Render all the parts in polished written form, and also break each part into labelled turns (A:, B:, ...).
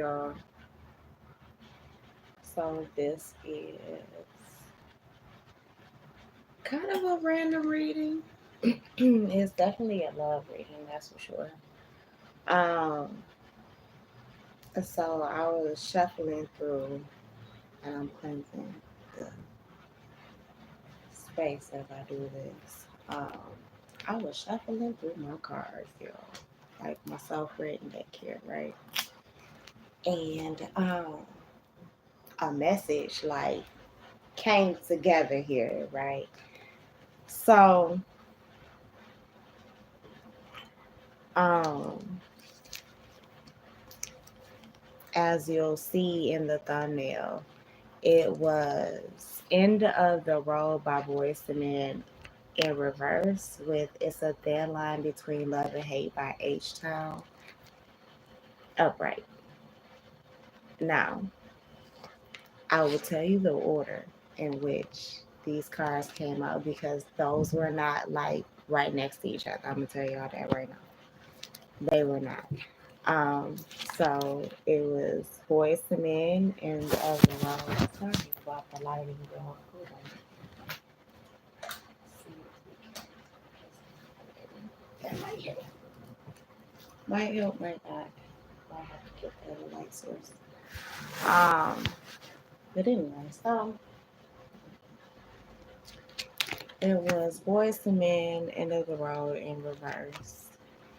A: y'all. So this is kind of a random reading. It's definitely a love reading, that's for sure. Um, so I was shuffling through and I'm cleansing the space as I do this. I was shuffling through my cards, y'all, like my self-written deck here, right? And a message like came together here, right? So um as you'll see in the thumbnail, it was End of the Road by Boyz II Men in reverse with It's a Thin Line Between Love and Hate by H-Town upright. Now, I will tell you the order in which these cards came out because those were not like right next to each other. I'm gonna tell y'all that right now. They were not. Um, so it was Boys to Men and of the Road. Sorry about the lighting, y'all. Hold on. That might help, might not. Might have to get the other light source. Um, but anyway, so it was Boys to Men, End of the Road in reverse.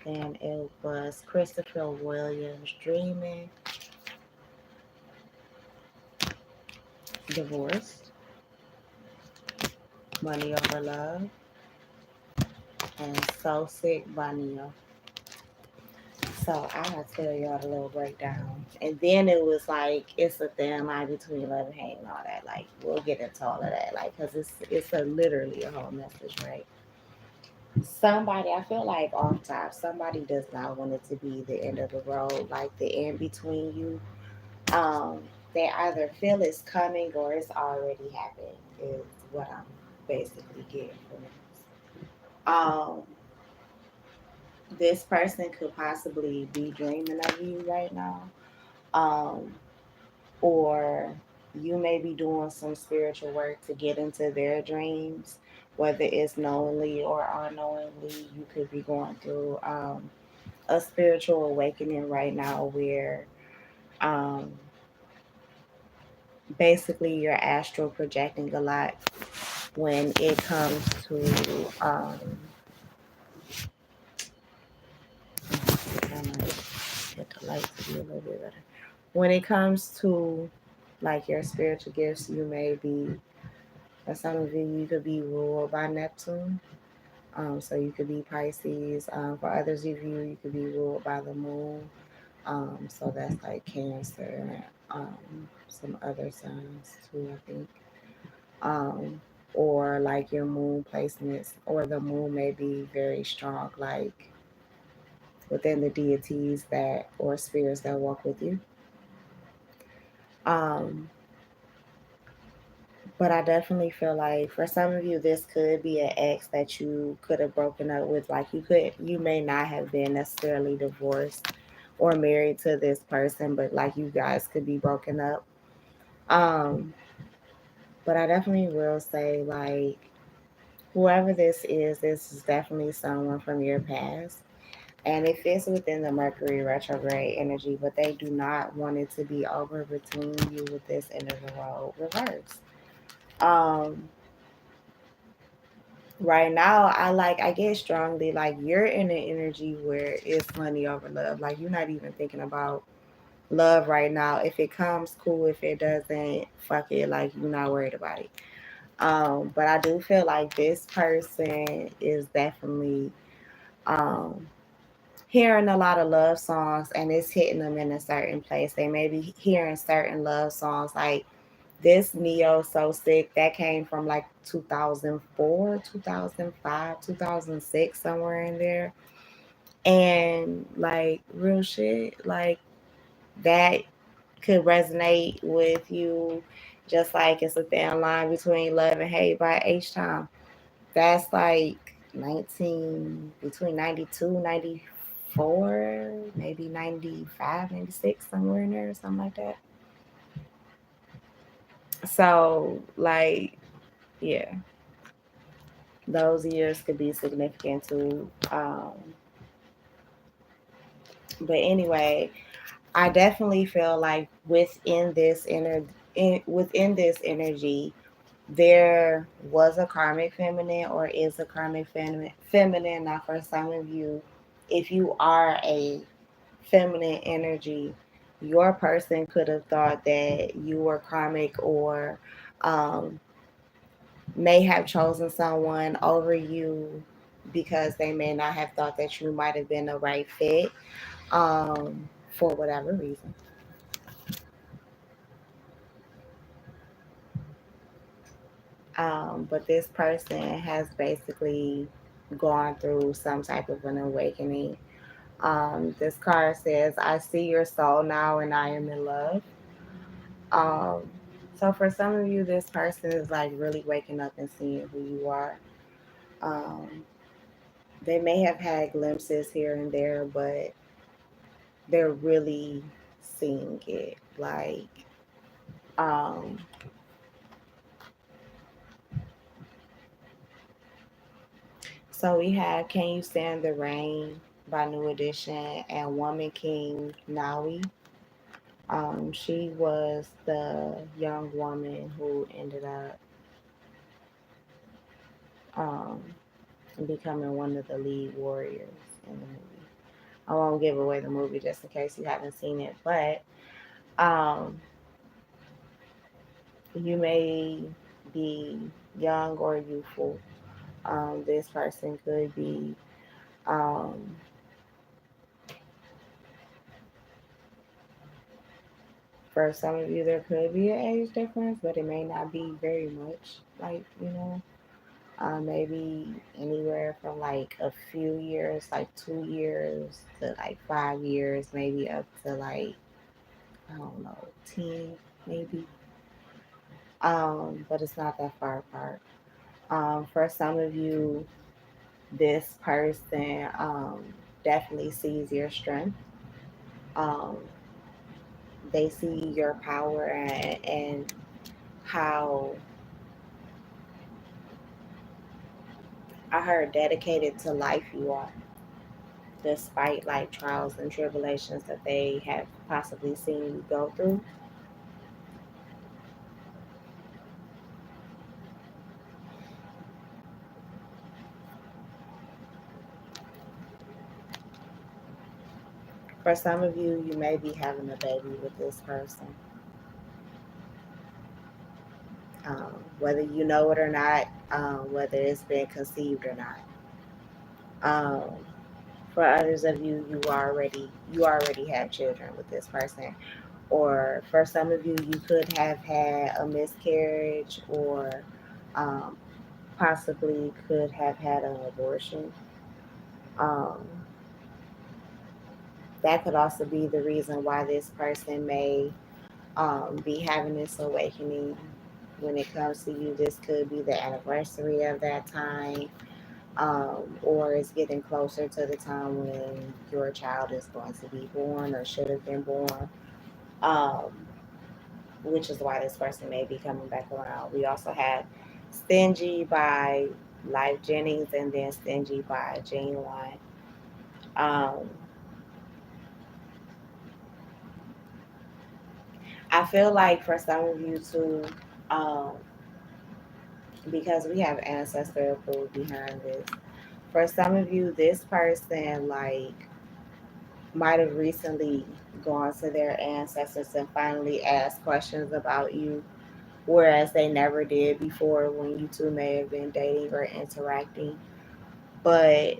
A: Then it was Christopher Williams, Dreaming, Divorced, Money Over Love, and So Sick by Neo. So I gotta tell y'all the little breakdown. And then it was like it's a thin line between love and hate and all that. Like we'll get into all of that. Like because it's a literally a whole message, right? Somebody I feel like off top, somebody does not want it to be the end of the road, like the end between you. Um, they either feel it's coming or it's already happened. Is what I'm basically getting from this. This person could possibly be dreaming of you right now. Um, or you may be doing some spiritual work to get into their dreams, whether it's knowingly or unknowingly. You could be going through a spiritual awakening right now where um, basically you're astral projecting a lot when it comes to I might get the light to be a little bit better. When it comes to like your spiritual gifts, you may be, for some of you could be ruled by Neptune. So you could be Pisces. For others of you, you could be ruled by the moon. So that's like Cancer and some other signs too, I think. Um, or like your moon placements, or the moon may be very strong, like within the deities that or spirits that walk with you. Um, but I definitely feel like for some of you, this could be an ex that you could have broken up with. Like you may not have been necessarily divorced or married to this person, but like you guys could be broken up. Um, but I definitely will say like whoever this is definitely someone from your past. And it fits within the Mercury retrograde energy, but they do not want it to be over between you with this end of the road reverse. Um, right now, I get strongly like you're in an energy where it's money over love. Like you're not even thinking about love right now. If it comes, cool. If it doesn't, fuck it. Like you're not worried about it. But I do feel like this person is definitely um hearing a lot of love songs and it's hitting them in a certain place. They may be hearing certain love songs like this Neo So Sick that came from like 2004, 2005, 2006, somewhere in there. And like real shit, like that could resonate with you just like It's a Thin Line Between Love and Hate by H Time. That's like 19 between 92, 94. maybe 95, 96, somewhere in there, something like that. So, like, yeah, those years could be significant too. But anyway, I definitely feel like within this energy, there was a karmic feminine or is a karmic feminine. Now, for some of you, if you are a feminine energy, your person could have thought that you were karmic or um, may have chosen someone over you because they may not have thought that you might have been the right fit for whatever reason. But this person has basically gone through some type of an awakening. This card says, I see your soul now and I am in love. Um, so for some of you, this person is like really waking up and seeing who you are. Um, they may have had glimpses here and there, but they're really seeing it. Like, um, so we have Can You Stand the Rain by New Edition and Woman King Nawi. She was the young woman who ended up um, becoming one of the lead warriors in the movie. I won't give away the movie just in case you haven't seen it, but um, you may be young or youthful. This person could be um, for some of you, there could be an age difference, but it may not be very much. Like, maybe anywhere from like a few years, like 2 years to like 5 years, maybe up to like, I don't know, 10 maybe. But it's not that far apart. For some of you, this person definitely sees your strength. Um, they see your power and how I heard dedicated to life you are, despite like trials and tribulations that they have possibly seen you go through. For some of you, you may be having a baby with this person, whether you know it or not, whether it's been conceived or not. Um, for others of you, you already have children with this person, or for some of you, you could have had a miscarriage, or um, possibly could have had an abortion. Um, that could also be the reason why this person may be having this awakening when it comes to you. This could be the anniversary of that time, or it's getting closer to the time when your child is going to be born or should have been born, um, which is why this person may be coming back around. We also have Stingy by Life Jennings and then Stingy by Genuine. Um, I feel like for some of you too, um, because we have ancestor approved behind this. For some of you, this person like might have recently gone to their ancestors and finally asked questions about you, whereas they never did before when you two may have been dating or interacting. But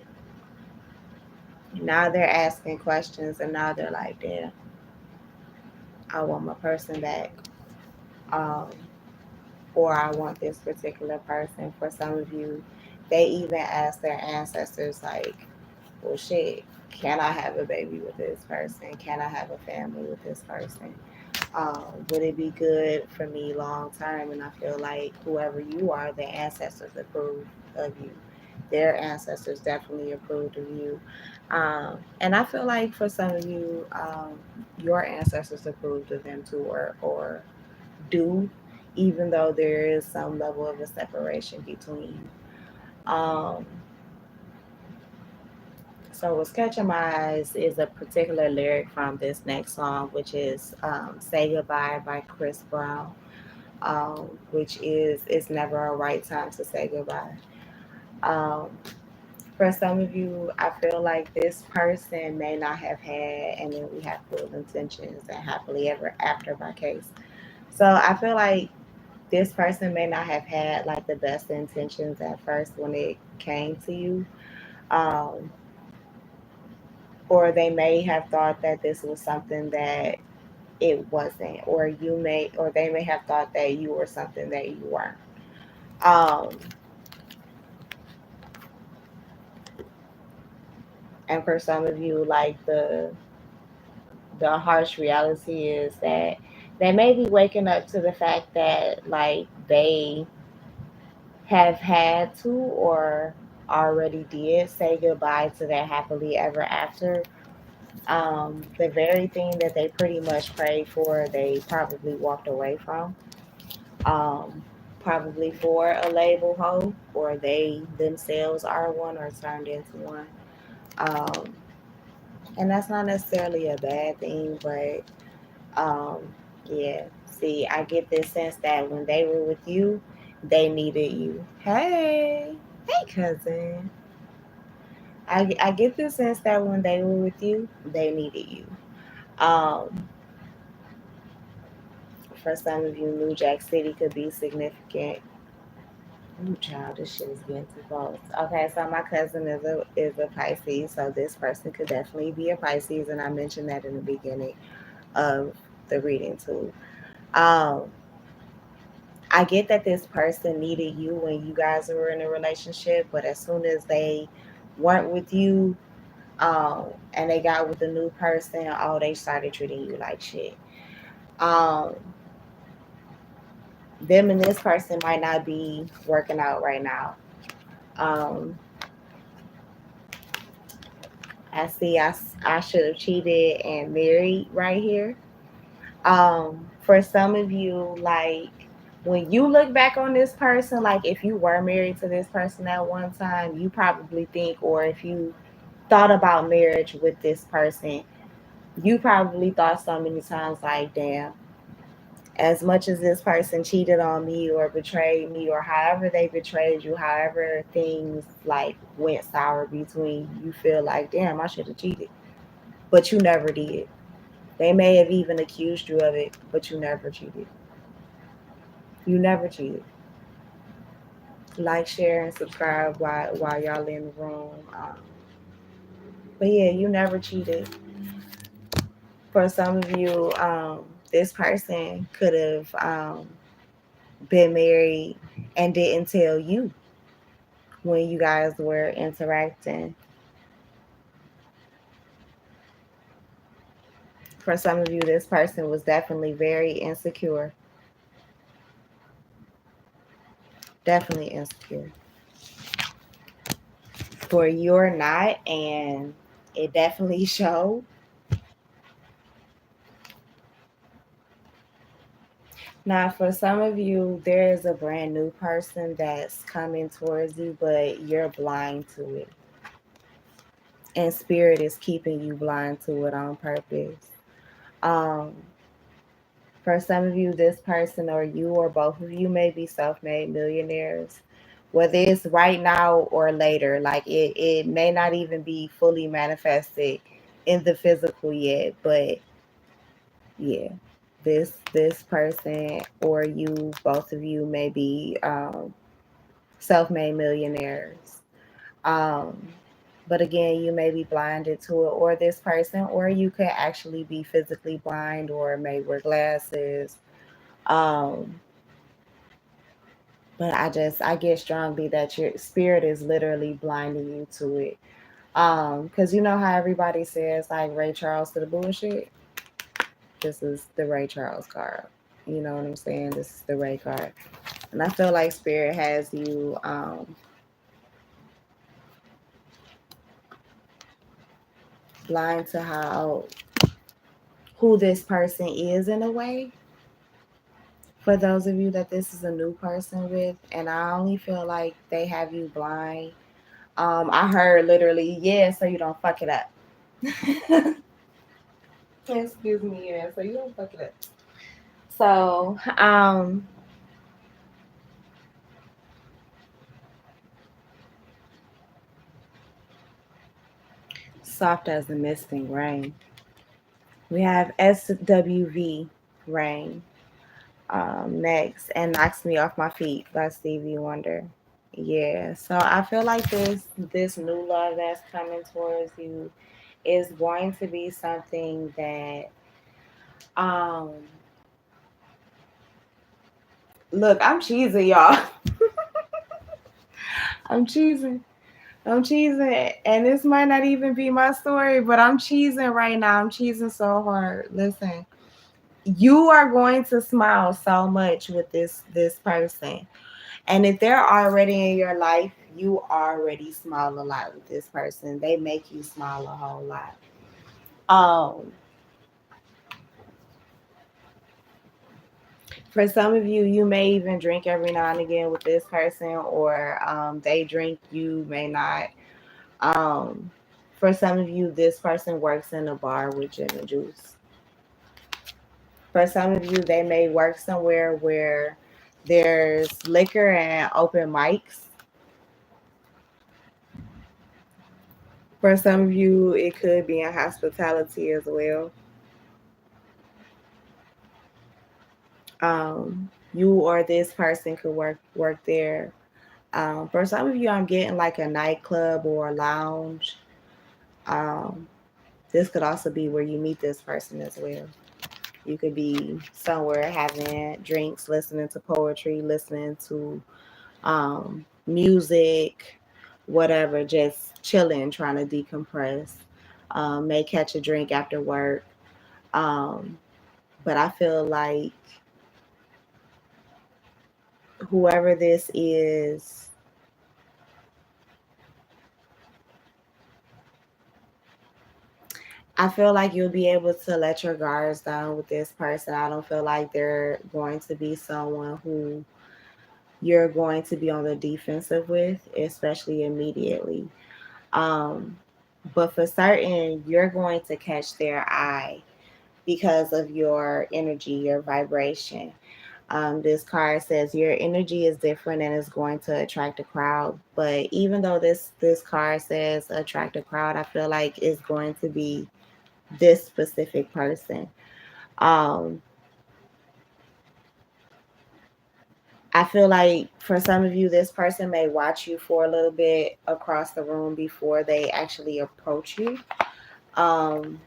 A: now they're asking questions and now they're like, damn, I want my person back. Um, or I want this particular person. For some of you, they even ask their ancestors, like, well, shit, can I have a baby with this person? Can I have a family with this person? Would it be good for me long term? And I feel like whoever you are, the ancestors approve of you. their ancestors definitely approved of you. And I feel like for some of you, your ancestors approved of them too, or do, even though there is some level of a separation between you. So what's catching my eyes is a particular lyric from this next song, which is "Say Goodbye" by Chris Brown, which is "It's never a right time to say goodbye." Um, for some of you, I feel like this person may not have had, and then we have full intentions and happily ever after by case. So I feel like this person may not have had like the best intentions at first when it came to you. Um, or they may have thought that this was something that it wasn't, or they may have thought that you were something that you weren't. Um, and for some of you, like the harsh reality is that they may be waking up to the fact that like they have had to or already did say goodbye to their happily ever after. The very thing that they pretty much prayed for, they probably walked away from. Um, Probably for a label hoe, or they themselves are one or turned into one. Um, and that's not necessarily a bad thing, but um, yeah. See, I get this sense that when they were with you, they needed you. Hey, cousin. I get the sense that when they were with you, they needed you. Um, for some of you, New Jack City could be significant. Ooh, child, this shit is getting too close. Okay, so my cousin is a Pisces, so this person could definitely be a Pisces, and I mentioned that in the beginning of the reading too. Um, I get that this person needed you when you guys were in a relationship, but as soon as they weren't with you, and they got with a new person, oh, they started treating you like shit. Um, them and this person might not be working out right now. Um, I see I should have cheated and married right here. For some of you, like when you look back on this person, like if you were married to this person at one time, you probably think, or if you thought about marriage with this person, you probably thought so many times, like, damn, as much as this person cheated on me or betrayed me or however they betrayed you, however things like went sour between you, you feel like, damn, I should have cheated. But you never did. They may have even accused you of it, but you never cheated. You never cheated. Like, share, and subscribe while y'all in the room. But yeah, you never cheated. For some of you, this person could have been married and didn't tell you when you guys were interacting. For some of you, this person was definitely very insecure. Definitely insecure. For you're not, and it definitely showed. Now, for some of you, there is a brand new person that's coming towards you, but you're blind to it. And spirit is keeping you blind to it on purpose. Um, for some of you, this person or you or both of you may be self-made millionaires. Whether it's right now or later, like it may not even be fully manifested in the physical yet, but yeah, this person or you, both of you may be self-made millionaires. Um, but again, you may be blinded to it, or this person, or you could actually be physically blind or may wear glasses. Um, but I get strongly that your spirit is literally blinding you to it. Because you know how everybody says like Ray Charles to the bullshit? This is the Ray Charles card. You know what I'm saying? This is the Ray card. And I feel like spirit has you blind to who this person is in a way. For those of you that this is a new person with, and I only feel like they have you blind. I heard literally, yeah, so you don't fuck it up. Excuse me, yeah, so you don't fuck it up. So, soft as the misting rain. We have SWV rain. Next, and knocks me off my feet by Stevie Wonder. Yeah, so I feel like this new love that's coming towards you is going to be something that um look, I'm cheesing, y'all. I'm cheesing. I'm cheesing, and this might not even be my story, but I'm cheesing right now. I'm cheesing so hard. Listen, you are going to smile so much with this person. And if they're already in your life, you already smile a lot with this person. They make you smile a whole lot. For some of you, you may even drink every now and again with this person, or they drink, you may not. For some of you, this person works in a bar with gin and juice. For some of you, they may work somewhere where there's liquor and open mics. For some of you, it could be in hospitality as well. You or this person could work there. For some of you, I'm getting like a nightclub or a lounge. Um, this could also be where you meet this person as well. You could be somewhere having drinks, listening to poetry, listening to music, whatever, just chilling, trying to decompress. May catch a drink after work. Um, but I feel like whoever this is, I feel like you'll be able to let your guards down with this person. I don't feel like they're going to be someone who you're going to be on the defensive with, especially immediately. Um, but for certain, you're going to catch their eye because of your energy, your vibration. This card says your energy is different and is going to attract a crowd. But even though this card says attract a crowd, I feel like it's going to be this specific person. Um, I feel like for some of you, this person may watch you for a little bit across the room before they actually approach you. Um,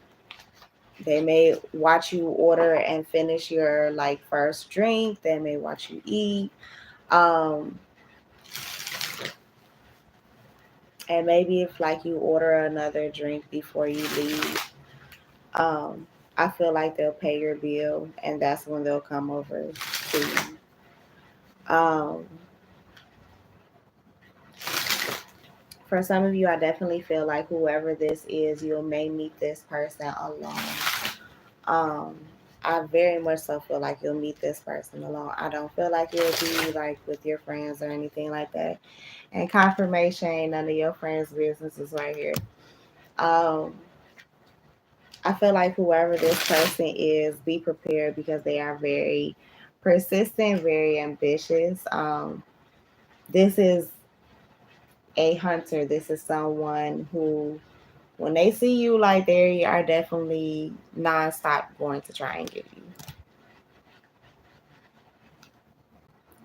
A: they may watch you order and finish your like first drink. They may watch you eat. Um, and maybe if like you order another drink before you leave, um, I feel like they'll pay your bill, and that's when they'll come over to you. Um, for some of you, I definitely feel like whoever this is, you may meet this person alone. Um, I very much so feel like you'll meet this person alone. I don't feel like you'll be like with your friends or anything like that. And confirmation ain't none of your friends' business is right here. Um, I feel like whoever this person is, be prepared because they are very persistent, very ambitious. This is a hunter. This is someone who, when they see you, like they are definitely nonstop going to try and get you.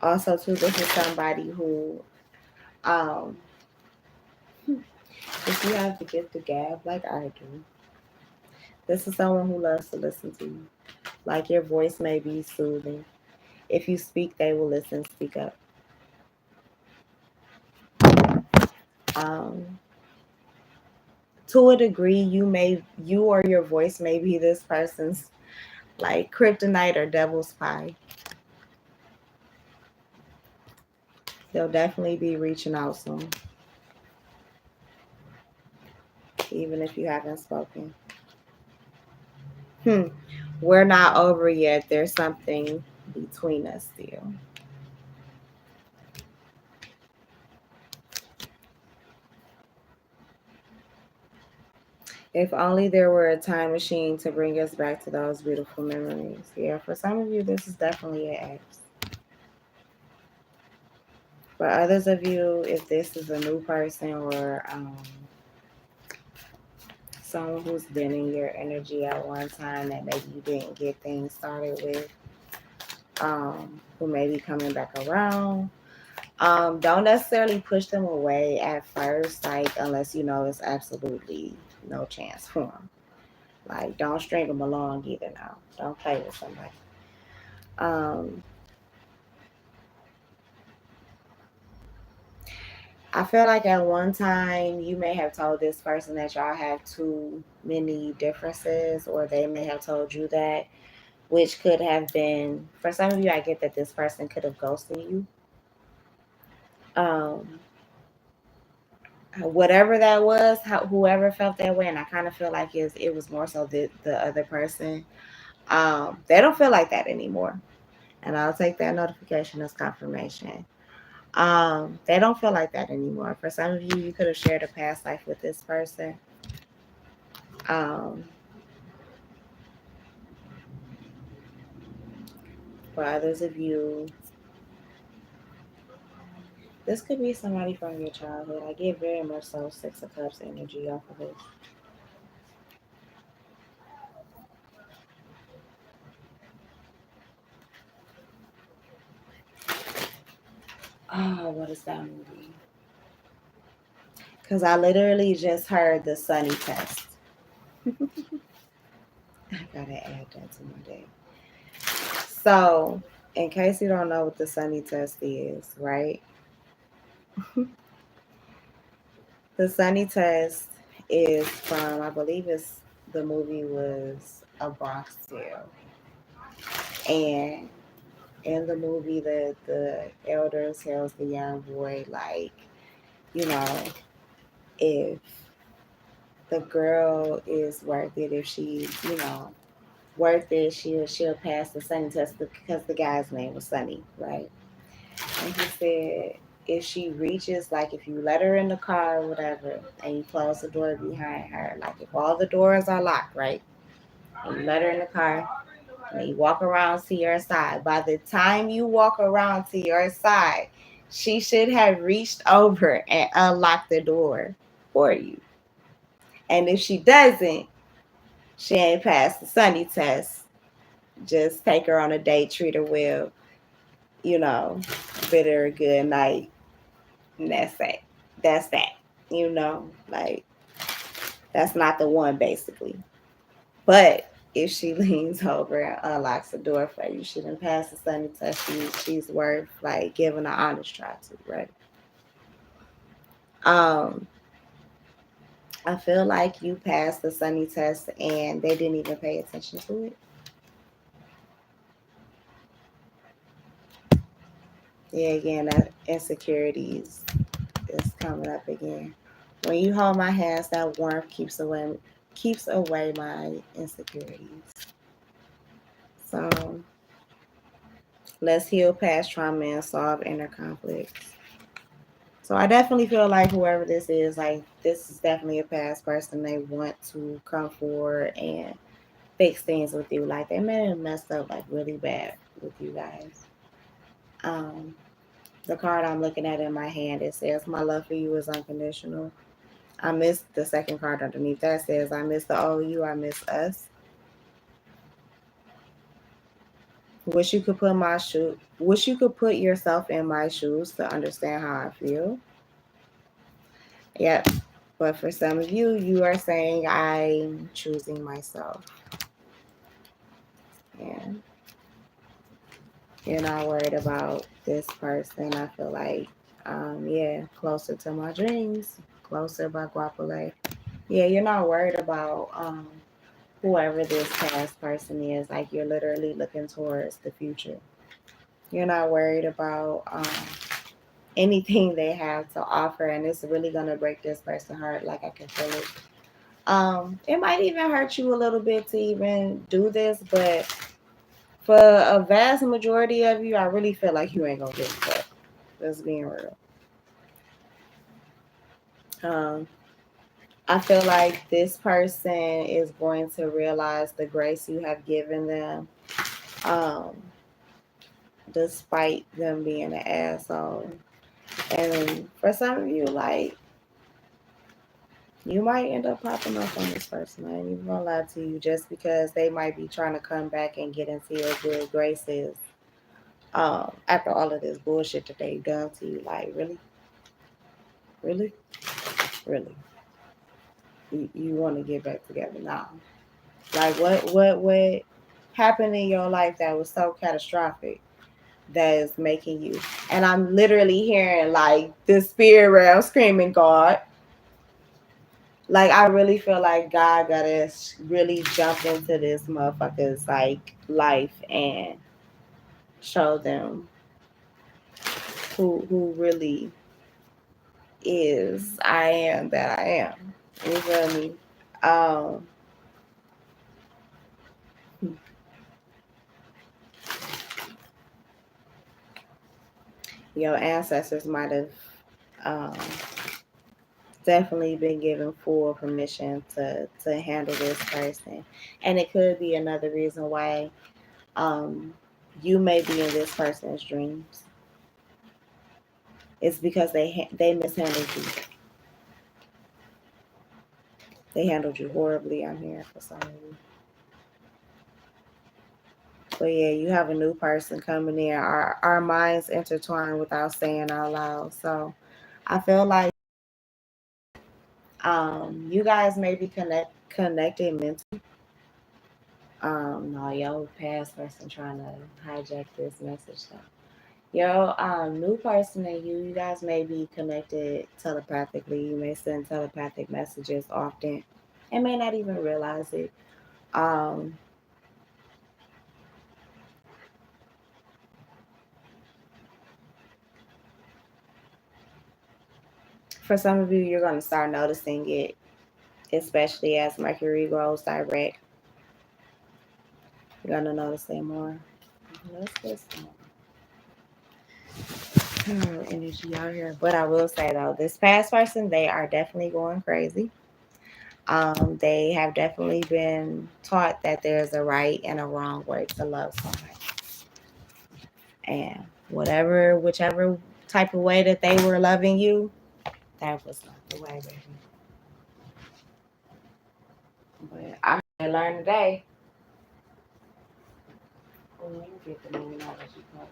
A: Also, too, this is somebody who, um, if you have the gift of gab like I do, this is someone who loves to listen to you. Like your voice may be soothing. If you speak, they will listen. Speak up. Um, to a degree, you or your voice may be this person's like kryptonite or devil's pie. They'll definitely be reaching out soon. even if you haven't spoken. Hmm. We're not over yet. There's something between us still. If only there were a time machine to bring us back to those beautiful memories. Yeah, for some of you, this is definitely an ex. For others of you, if this is a new person or someone who's been in your energy at one time that maybe you didn't get things started with, who may be coming back around. Don't necessarily push them away at first, like unless you know it's absolutely no chance for them. Like don't string them along either. Now, don't play with somebody. Um, I feel like at one time you may have told this person that y'all have too many differences, or they may have told you that, which could have been for some of you. I get that this person could have ghosted you. Um, Whatever that was, whoever felt that way, and I kind of feel like it was more so the other person. They don't feel like that anymore, and I'll take that notification as confirmation. They don't feel like that anymore. For some of you, you could have shared a past life with this person. Um, for others of you, this could be somebody from your childhood. I get very much so Six of Cups energy off of this. Oh, what is that movie? Because I literally just heard the Sunny Test. I gotta add that to my day. So, in case you don't know what the Sunny Test is, right? The Sunny Test is from, I believe the movie was A Bronx Tale. And in the movie, the elder tells the young boy, like, you know, if the girl is worth it, if she's, worth it, she'll pass the Sunny Test because the guy's name was Sunny, right? And he said, if she reaches, like if you let her in the car or whatever, and you close the door behind her, like if all the doors are locked, right? And you let her in the car, and you walk around to your side. By the time you walk around to your side, she should have reached over and unlocked the door for you. And if she doesn't, she ain't passed the Sunny Test. Just take her on a date, treat her well, you know, bid her a good night. And that's it. That's that. Like that's not the one basically. But if she leans over and unlocks the door for you, she didn't pass the Sunny Test. She's worth like giving an honest try to, right? Um, I feel like you passed the Sunny Test and they didn't even pay attention to it. Yeah, again, that insecurities is coming up again. When you hold my hands, that warmth keeps away my insecurities. So let's heal past trauma and solve inner conflicts. So I definitely feel like whoever this is, like this is definitely a past person. They want to come forward and fix things with you. Like they may have messed up like really bad with you guys. Um, the card I'm looking at in my hand, it says my love for you is unconditional. I missed the second card underneath that says I miss the old you, I miss us. Wish you could put yourself in my shoes to understand how I feel. Yep. But for some of you, you are saying I'm choosing myself. Yeah. You're not worried about this person. I feel like, yeah, closer to my dreams, closer by Guapole. Yeah, you're not worried about whoever this past person is. Like you're literally looking towards the future. You're not worried about anything they have to offer, and it's really gonna break this person's heart. Like I can feel it. It might even hurt you a little bit to even do this, but for a vast majority of you, I really feel like you ain't gonna get fucked. Just being real. Um, I feel like this person is going to realize the grace you have given them, um, despite them being an asshole. And for some of you, like, you might end up popping up on this person. I ain't even gonna lie to you, just because they might be trying to come back and get into your good graces. After all of this bullshit that they've done to you, like, really, really, really, you want to get back together now? Like, what happened in your life that was so catastrophic that is making you? And I'm literally hearing like the spirit realm screaming, God. Like, I really feel like God gotta really jump into this motherfucker's like life and show them who really is I am that I am. You feel me? Um, your ancestors might have um, definitely been given full permission to handle this person, and it could be another reason why um, you may be in this person's dreams. It's because they mishandled you. They handled you horribly. I'm here for some of you. But yeah, you have a new person coming in. Our minds intertwine without saying out loud. So I feel like you guys may be connected mentally. No, yo, past person trying to hijack this message though. Yo, new person and you guys may be connected telepathically. You may send telepathic messages often and may not even realize it. Um, for some of you, you're going to start noticing it, especially as Mercury goes direct. You're going to notice it more. Let's get some energy out here. But I will say, though, this past person, they are definitely going crazy. They have definitely been taught that there's a right and a wrong way to love somebody. And whichever type of way that they were loving you, that was not the way, baby. But I learned today. Oh, let me get the numerology card.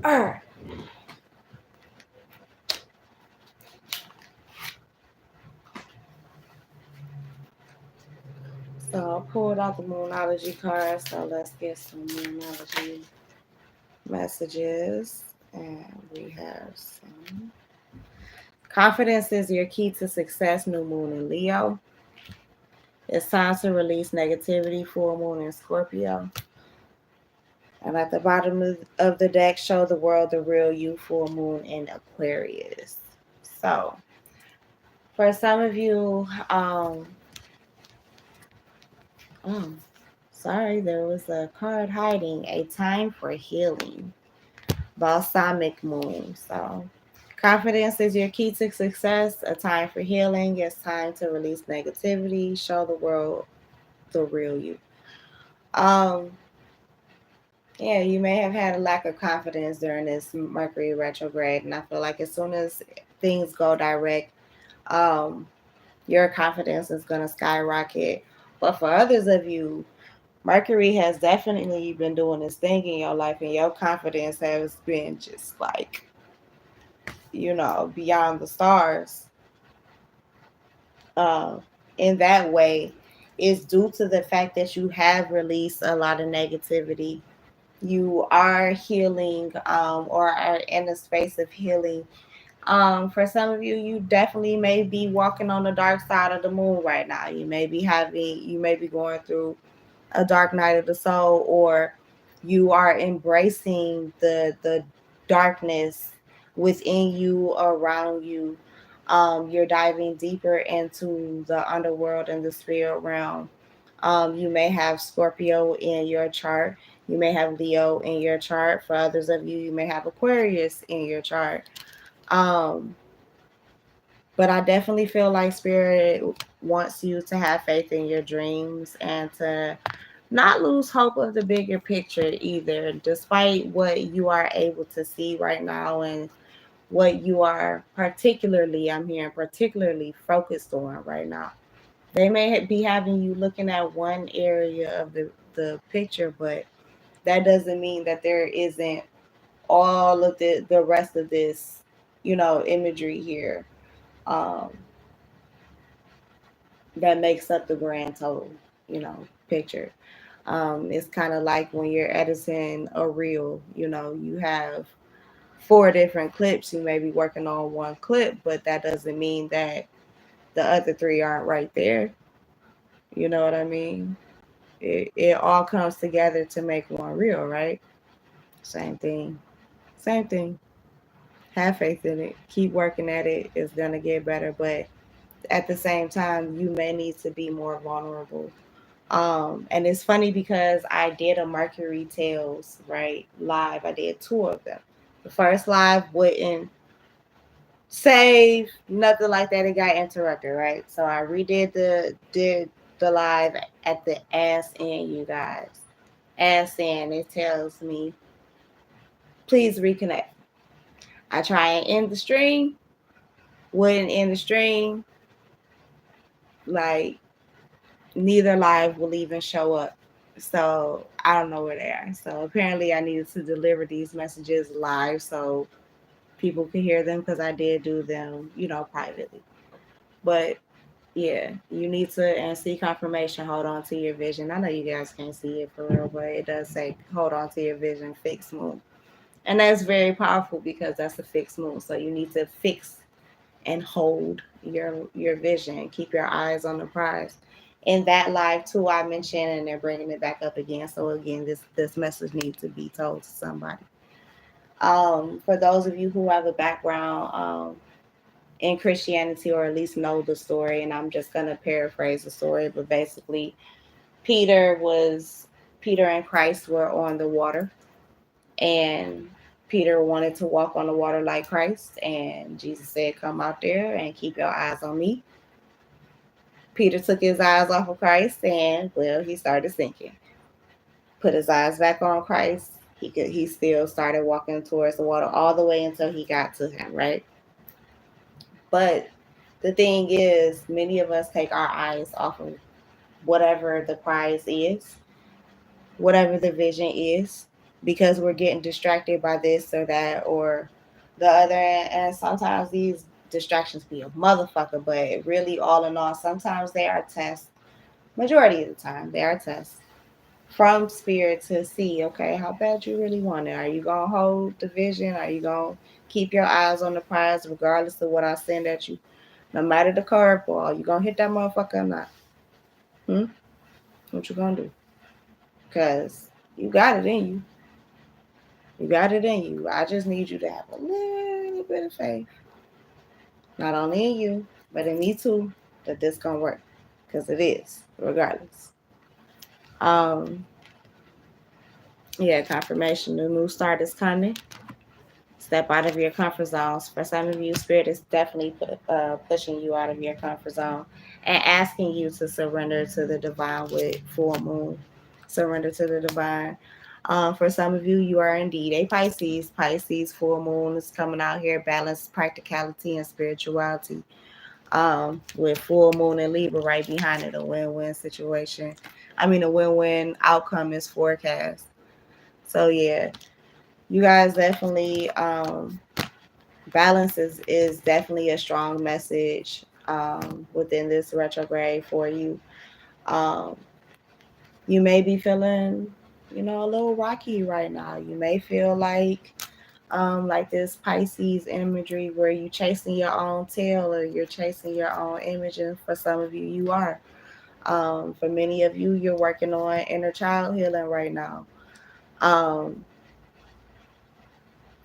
A: All right. So I pulled out the Moonology card. So let's get some Moonology messages. And we have some. Confidence is your key to success, new moon in Leo. It's time to release negativity, full moon in Scorpio. And at the bottom of the deck, show the world the real you, full moon in Aquarius. So for some of you, oh, sorry, there was a card hiding. A time for healing. Balsamic moon. So confidence is your key to success. A time for healing. It's time to release negativity. Show the world the real you. Yeah, you may have had a lack of confidence during this Mercury retrograde, and I feel like as soon as things go direct, um, your confidence is going to skyrocket. But for others of you, Mercury has definitely been doing this thing in your life, and your confidence has been just like, beyond the stars. Uh, in that way is due to the fact that you have released a lot of negativity. You are healing, or are in a space of healing. For some of you, you definitely may be walking on the dark side of the moon right now. You may be going through a dark night of the soul, or you are embracing the darkness within you, around you. You're diving deeper into the underworld and the spirit realm. You may have Scorpio in your chart. You may have Leo in your chart. For others of you, you may have Aquarius in your chart. Um, but I definitely feel like Spirit wants you to have faith in your dreams and to not lose hope of the bigger picture either, despite what you are able to see right now and what you are particularly, I'm hearing, particularly focused on right now. They may be having you looking at one area of the picture, but that doesn't mean that there isn't all of the rest of this, imagery here, um, that makes up the grand total, picture. It's kind of like when you're editing a reel, you have four different clips. You may be working on one clip, but that doesn't mean that the other three aren't right there. You know what I mean? It all comes together to make one reel, right? Same thing. Same thing. Have faith in it. Keep working at it. It's going to get better. But at the same time, you may need to be more vulnerable. And it's funny because I did a Mercury Tales, right, live. I did two of them. The first live wouldn't save nothing like that. It got interrupted, right? So I redid the live at the ass end, you guys. Ass end, it tells me, please reconnect. I try and end the stream, wouldn't end the stream. Like, neither live will even show up. So I don't know where they are. So apparently I needed to deliver these messages live so people could hear them, because I did do them, privately. But yeah, you need to, and see confirmation, hold on to your vision. I know you guys can't see it for real, but it does say hold on to your vision, fixed moon. And that's very powerful because that's a fixed moon. So you need to fix and hold your vision. Keep your eyes on the prize. In that live too, I mentioned, and they're bringing it back up again. So again, this message needs to be told to somebody. For those of you who have a background in Christianity, or at least know the story, and I'm just gonna paraphrase the story, but basically, Peter and Christ were on the water, and Peter wanted to walk on the water like Christ, and Jesus said, "Come out there and keep your eyes on me." Peter took his eyes off of Christ, and well, he started sinking. Put his eyes back on Christ. He still started walking towards the water all the way until he got to him, right? But the thing is, many of us take our eyes off of whatever the prize is, whatever the vision is, because we're getting distracted by this or that or the other. And sometimes these distractions be a motherfucker, but really, all in all, sometimes they are tests. Majority of the time, they are tests from spirit to see, okay, how bad you really want it. Are you going to hold the vision? Are you going to keep your eyes on the prize regardless of what I send at you? No matter the curveball, you going to hit that motherfucker or not? What you going to do? Because you got it in you. You got it in you. I just need you to have a little bit of faith. Not only in you, but in me too, that this going to work. Because it is, regardless. Yeah, confirmation. The new start is coming. Step out of your comfort zones. For some of you, Spirit is definitely pushing you out of your comfort zone and asking you to surrender to the divine with full moon. Surrender to the divine. For some of you, you are indeed a Pisces. Pisces full moon is coming out here, balance practicality and spirituality. With full moon and Libra right behind it, a win-win situation. I mean, a win-win outcome is forecast. So yeah, you guys definitely balance is definitely a strong message. within this retrograde for you. Um, you may be feeling, a little rocky right now. You may feel like this Pisces imagery where you chasing your own tail or you're chasing your own image. And for some of you, you are. For many of you, you're working on inner child healing right now. Um,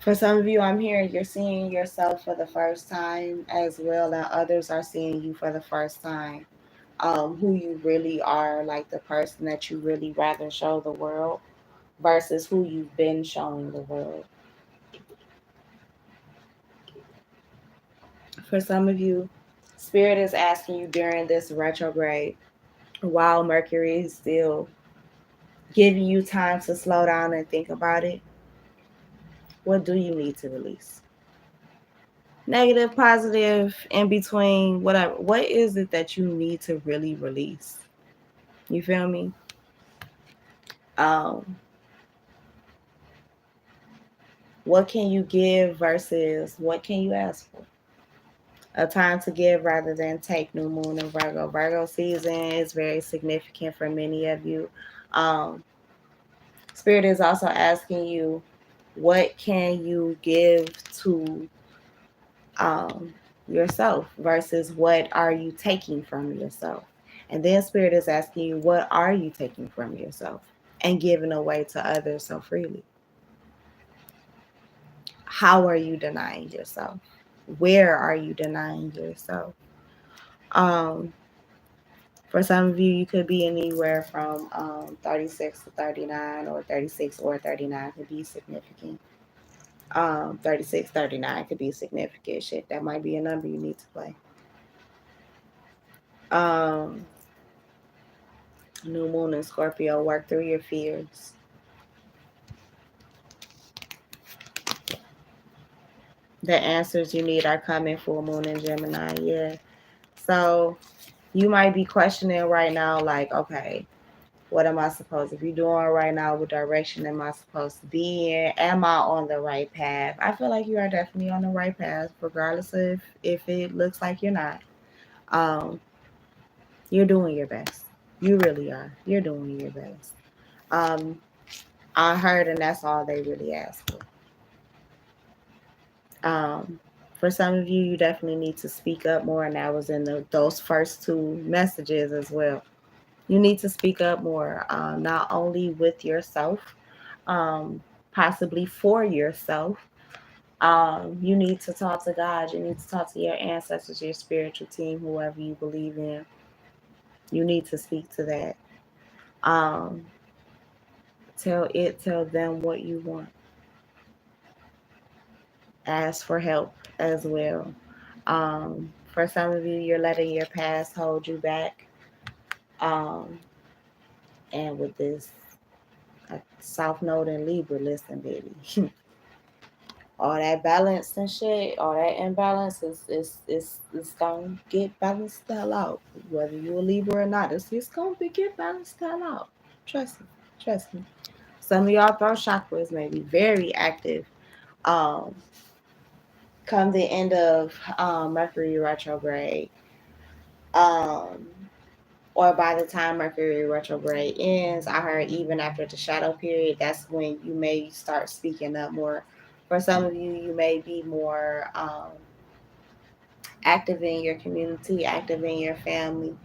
A: for some of you, I'm here, you're seeing yourself for the first time as well, and others are seeing you for the first time. Who you really are, like the person that you really rather show the world versus who you've been showing the world. For some of you, Spirit is asking you during this retrograde, while Mercury is still giving you time to slow down and think about it, what do you need to release? Negative, positive, in between, whatever. What is it that you need to really release? You feel me? Um, what can you give versus what can you ask for? A time to give rather than take, new moon in Virgo. Virgo season is very significant for many of you. Um, Spirit is also asking you, what can you give to um, yourself versus what are you taking from yourself? And then Spirit is asking you, what are you taking from yourself and giving away to others so freely? How are you denying yourself? Where are you denying yourself? Um, for some of you, you could be anywhere from 36 to 39, or 36 or 39 could be significant. 36, 39 could be significant. Shit, that might be a number you need to play. Um, New moon in Scorpio, work through your fears. The answers you need are coming. Full moon in Gemini, yeah. So you might be questioning right now, like, okay, what am I supposed to be doing right now? What direction am I supposed to be in? Am I on the right path? I feel like you are definitely on the right path, regardless of if it looks like you're not. Um, you're doing your best. You really are. You're doing your best. Um, I heard, and that's all they really ask for. For some of you, you definitely need to speak up more, and that was in those first two messages as well. You need to speak up more, not only with yourself, um, possibly for yourself. You need to talk to God. You need to talk to your ancestors, your spiritual team, whoever you believe in. You need to speak to that. Um, tell them what you want. Ask for help as well. For some of you, you're letting your past hold you back. Um, and with this South Node in Libra, listen, baby. All that balance and shit, all that imbalance is gonna get balanced the hell out. Whether you're a Libra or not, it's gonna get balanced the hell out. Trust me, trust me. Some of y'all throat chakras may be very active. Um, come the end of Mercury retrograde, um, or by the time Mercury retrograde ends, I heard even after the shadow period, that's when you may start speaking up more. For some of you, you may be more active in your community, active in your family,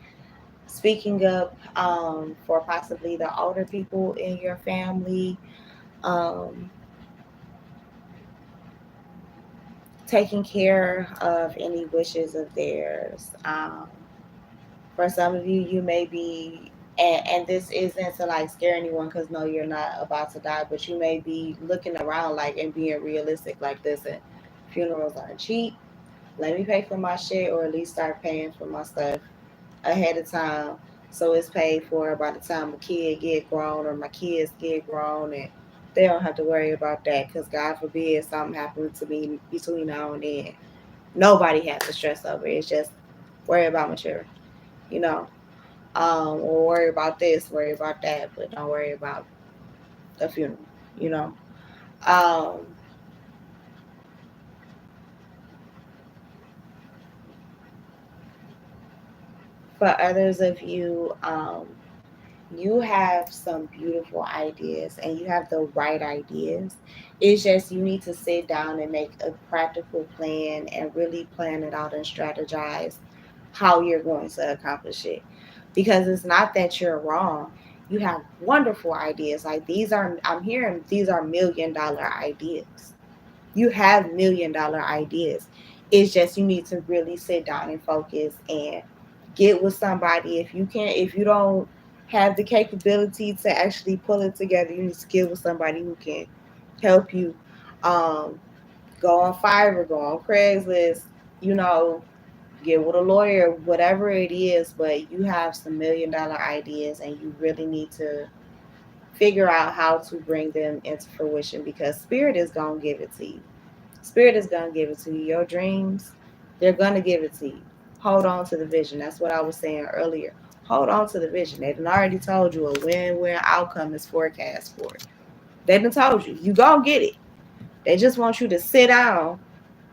A: speaking up for possibly the older people in your family, um, taking care of any wishes of theirs. For some of you, you may be, and this isn't to like scare anyone, because no, you're not about to die, but you may be looking around like and being realistic like this. And funerals aren't cheap. Let me pay for my shit, or at least start paying for my stuff ahead of time, so it's paid for by the time a kid get grown or my kids get grown, and they don't have to worry about that, because God forbid something happens to me between now and then. Nobody has to stress over it. It's just worry about my children, you know. Or worry about this, worry about that, but don't worry about the funeral, you know. Um, For others of you, you have some beautiful ideas and you have the right ideas. It's just you need to sit down and make a practical plan and really plan it out and strategize how you're going to accomplish it. Because it's not that you're wrong. You have wonderful ideas. Like these are, I'm hearing these are $1 million ideas. You have $1 million ideas. It's just you need to really sit down and focus and get with somebody. If you don't have the capability to actually pull it together, you need to get with somebody who can help you. Um, go on Fiverr, go on Craigslist, you know, get with a lawyer, whatever it is, but you have some $1 million ideas and you really need to figure out how to bring them into fruition because spirit is gonna give it to you. Spirit is gonna give it to you. Your dreams, they're gonna give it to you. Hold on to the vision. That's what I was saying earlier. Hold on to the vision. They done already told you a win-win outcome is forecast for it. They done told you. You gonna get it. They just want you to sit down,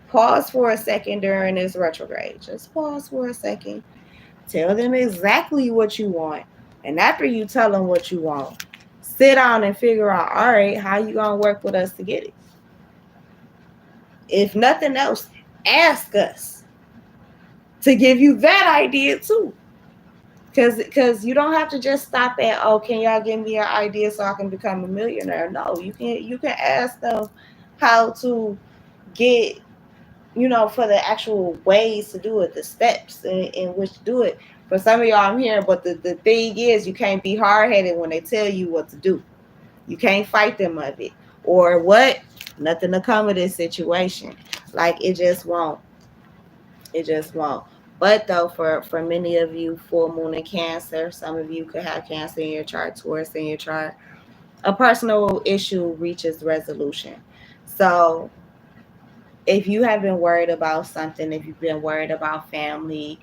A: pause for a second during this retrograde. Just pause for a second. Tell them exactly what you want. And after you tell them what you want, sit down and figure out, all right, how you gonna work with us to get it? If nothing else, ask us to give you that idea too. Cause you don't have to just stop at, oh, can y'all give me an idea so I can become a millionaire? No, you can ask them how to get, for the actual ways to do it, the steps in which to do it. For some of y'all I'm hearing, but the thing is you can't be hard headed when they tell you what to do. You can't fight them of it. Or what? Nothing to come of this situation. Like it just won't. It just won't. But though, for many of you, full moon in Cancer, some of you could have Cancer in your chart, Taurus in your chart. A personal issue reaches resolution. So if you have been worried about something, if you've been worried about family,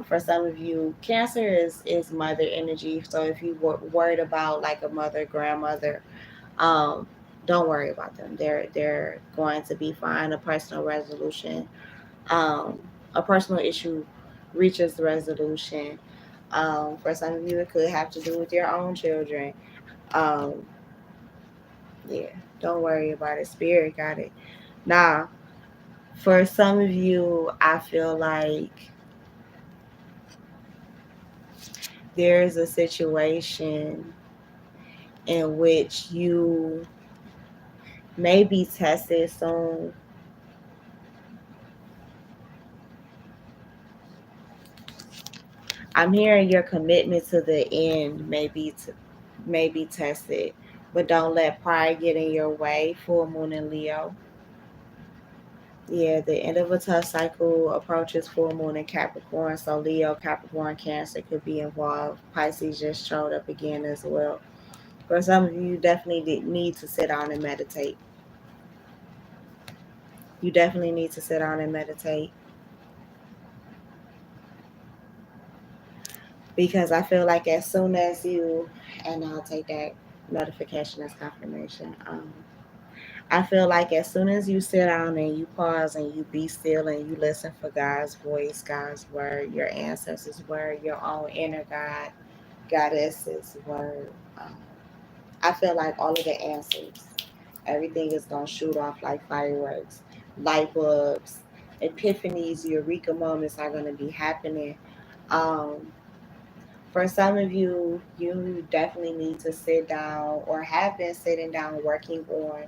A: for some of you, Cancer is mother energy. So if you were worried about like a mother, grandmother, um, don't worry about them. They're going to be fine. A personal resolution, um, a personal issue reaches resolution. For some of you, it could have to do with your own children. Um, yeah, don't worry about it. Spirit got it. Now, for some of you, I feel like there's a situation in which you may be tested soon. I'm hearing your commitment to the end may be tested, but don't let pride get in your way. Full moon in Leo. Yeah, the end of a tough cycle approaches full moon in Capricorn. So Leo, Capricorn, Cancer could be involved. Pisces just showed up again as well. For some of you, you definitely need to sit down and meditate. You definitely need to sit down and meditate because I feel like as soon as you, and I'll take that notification as confirmation. I feel like as soon as you sit down and you pause and you be still and you listen for God's voice, God's word, your ancestors' word, your own inner God, goddesses' word, I feel like all of the answers, everything is going to shoot off like fireworks, light bulbs, epiphanies, eureka moments are going to be happening. Um, for some of you, you definitely need to sit down or have been sitting down working on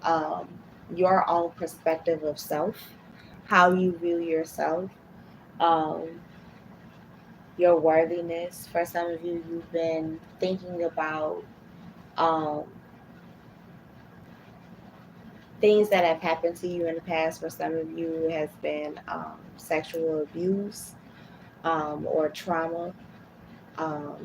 A: um, your own perspective of self, how you view yourself, um, your worthiness. For some of you, you've been thinking about um, things that have happened to you in the past. For some of you, it has been sexual abuse or trauma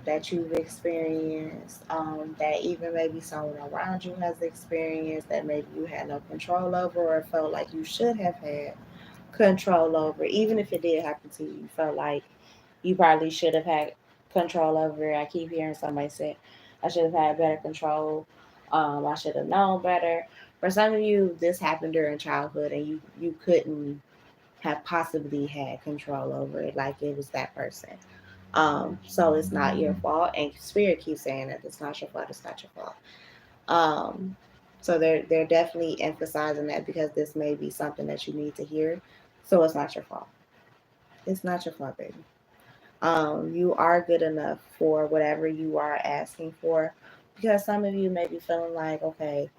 A: that you've experienced, that even maybe someone around you has experienced, that maybe you had no control over or felt like you should have had control over. Even if it did happen to you, you felt like you probably should have had control over it. I keep hearing somebody say, I should have had better control. I should have known better. For some of you, this happened during childhood and you couldn't have possibly had control over it, like it was that person. So it's not your fault. And spirit keeps saying that it's not your fault. It's not your fault. Um, so they're definitely emphasizing that because this may be something that you need to hear. So it's not your fault. It's not your fault, baby. You are good enough for whatever you are asking for, because some of you may be feeling like, okay,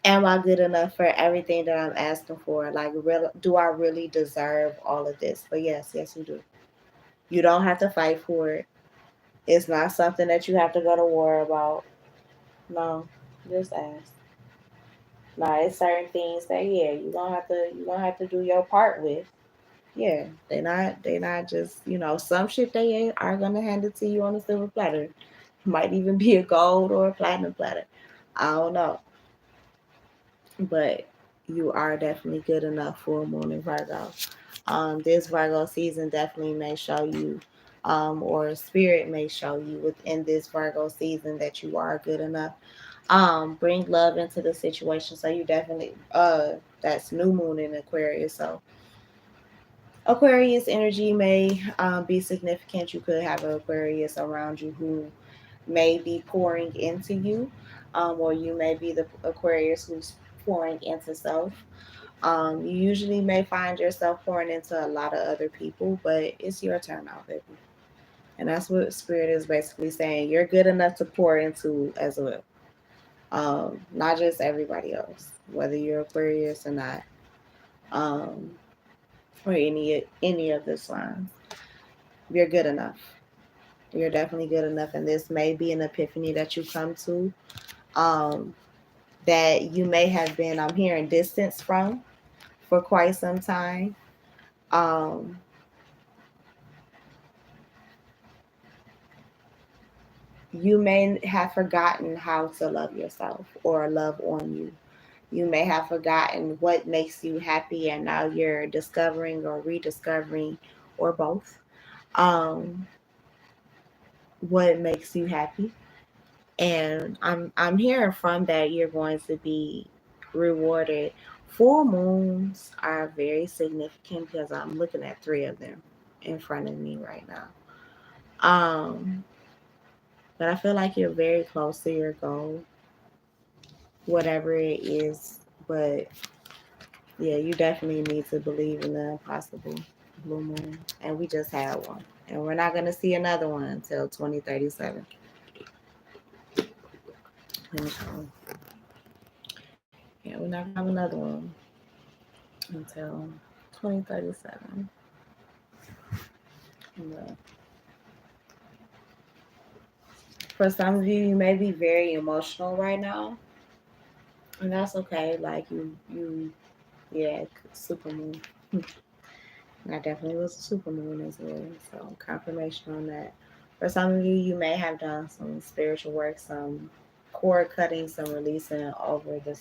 A: am I good enough for everything that I'm asking for? Like, do I really deserve all of this? But yes, you do. You don't have to fight for it. It's not something that you have to go to war about. No, just ask. Now, it's certain things that you don't have to do your part with. Yeah, they not just some shit they are gonna hand it to you on a silver platter. Might even be a gold or a platinum platter. I don't know, but you are definitely good enough for a moon in Virgo. This Virgo season definitely may show you, or spirit may show you within this Virgo season that you are good enough. Bring love into the situation. So you definitely that's new moon in Aquarius. So Aquarius energy may be significant. You could have an Aquarius around you who may be pouring into you, or you may be the Aquarius who's pouring into self. You usually may find yourself pouring into a lot of other people, but it's your turn now, baby. And that's what Spirit is basically saying. You're good enough to pour into as well. Not just everybody else, whether you're Aquarius or not, um, or any of the signs. You're good enough. You're definitely good enough, and this may be an epiphany that you come to, um, that you may have been hearing distance from for quite some time. Um, you may have forgotten how to love yourself or love on you. You may have forgotten what makes you happy, and now you're discovering or rediscovering, or both, um, what makes you happy. And I'm hearing from that you're going to be rewarded. Full moons are very significant because I'm looking at three of them in front of me right now. But I feel like you're very close to your goal, whatever it is. But yeah, you definitely need to believe in the impossible blue moon. And we just had one. And we're not going to see another one until 2037. Yeah, we're not going to have another one until 2037. But for some of you, you may be very emotional right now. And that's okay. Like yeah, super moon. That definitely was a super moon as well. So confirmation on that. For some of you, you may have done some spiritual work, some cord cutting, some releasing over the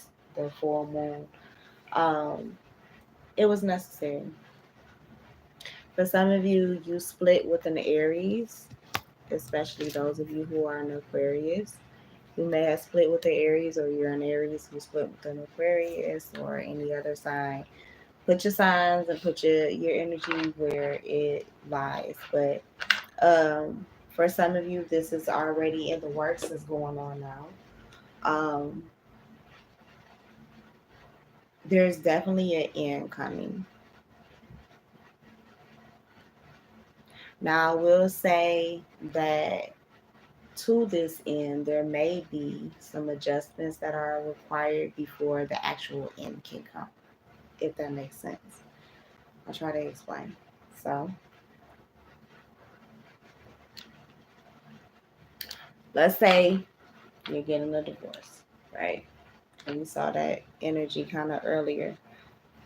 A: full moon. Um, it was necessary. For some of you, you split with an Aries, especially those of you who are an Aquarius. You may have split with the Aries, or you're an Aries who split with an Aquarius, or any other sign. Put your signs and put your energy where it lies. But for some of you, this is already in the works. Is going on now. There's definitely an end coming. Now, I will say that to this end, there may be some adjustments that are required before the actual end can come, if that makes sense. I'll try to explain. So, let's say you're getting a divorce, right? And we saw that energy kind of earlier.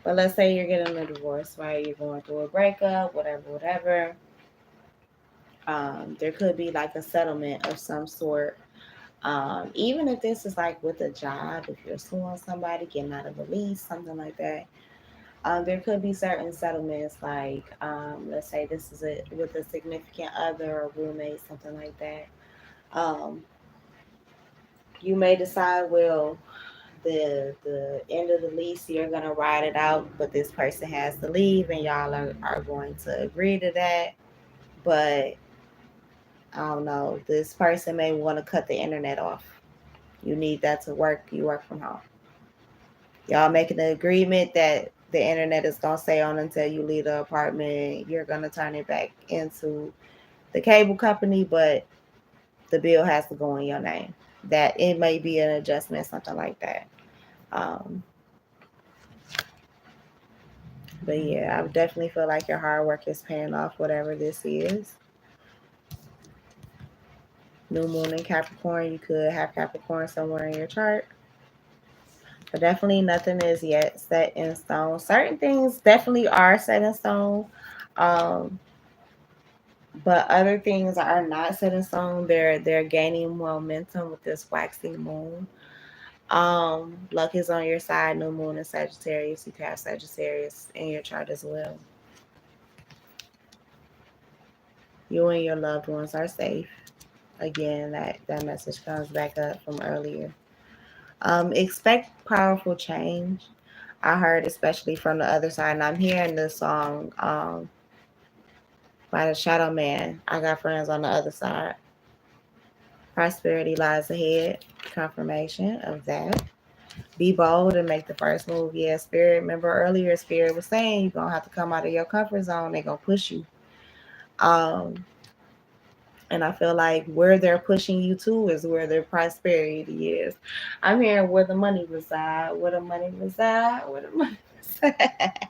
A: But let's say you're getting a divorce, right? You're going through a breakup, whatever. There could be like a settlement of some sort. Even if this is like with a job, if you're suing somebody, getting out of the lease, something like that. There could be certain settlements, like let's say this is with a significant other or roommate, something like that. You may decide, well, the end of the lease, you're gonna ride it out, but this person has to leave, and y'all are going to agree to that. but I don't know. This person may want to cut the internet off. You need that to work. You work from home. Y'all making the agreement that the internet is gonna stay on until you leave the apartment. You're gonna turn it back into the cable company, but the bill has to go in your name. That it may be an adjustment, something like that. Um, but yeah, I definitely feel like your hard work is paying off, whatever this is. New moon in Capricorn, you could have Capricorn somewhere in your chart. But definitely nothing is yet set in stone. Certain things definitely are set in stone. Um, but other things are not set in stone. They're gaining momentum with this waxing moon. Luck is on your side. New moon in Sagittarius. You can have Sagittarius in your chart as well. You and your loved ones are safe. Again, that message comes back up from earlier. Expect powerful change. I heard, especially from the other side, and I'm hearing this song by the Shadow Man. I got friends on the other side. Prosperity lies ahead. Confirmation of that. Be bold and make the first move. Yeah, Spirit. Remember earlier, Spirit was saying you're gonna have to come out of your comfort zone. They're gonna push you. And I feel like where they're pushing you to is where their prosperity is. I'm hearing where the money reside, where the money reside, where the money reside.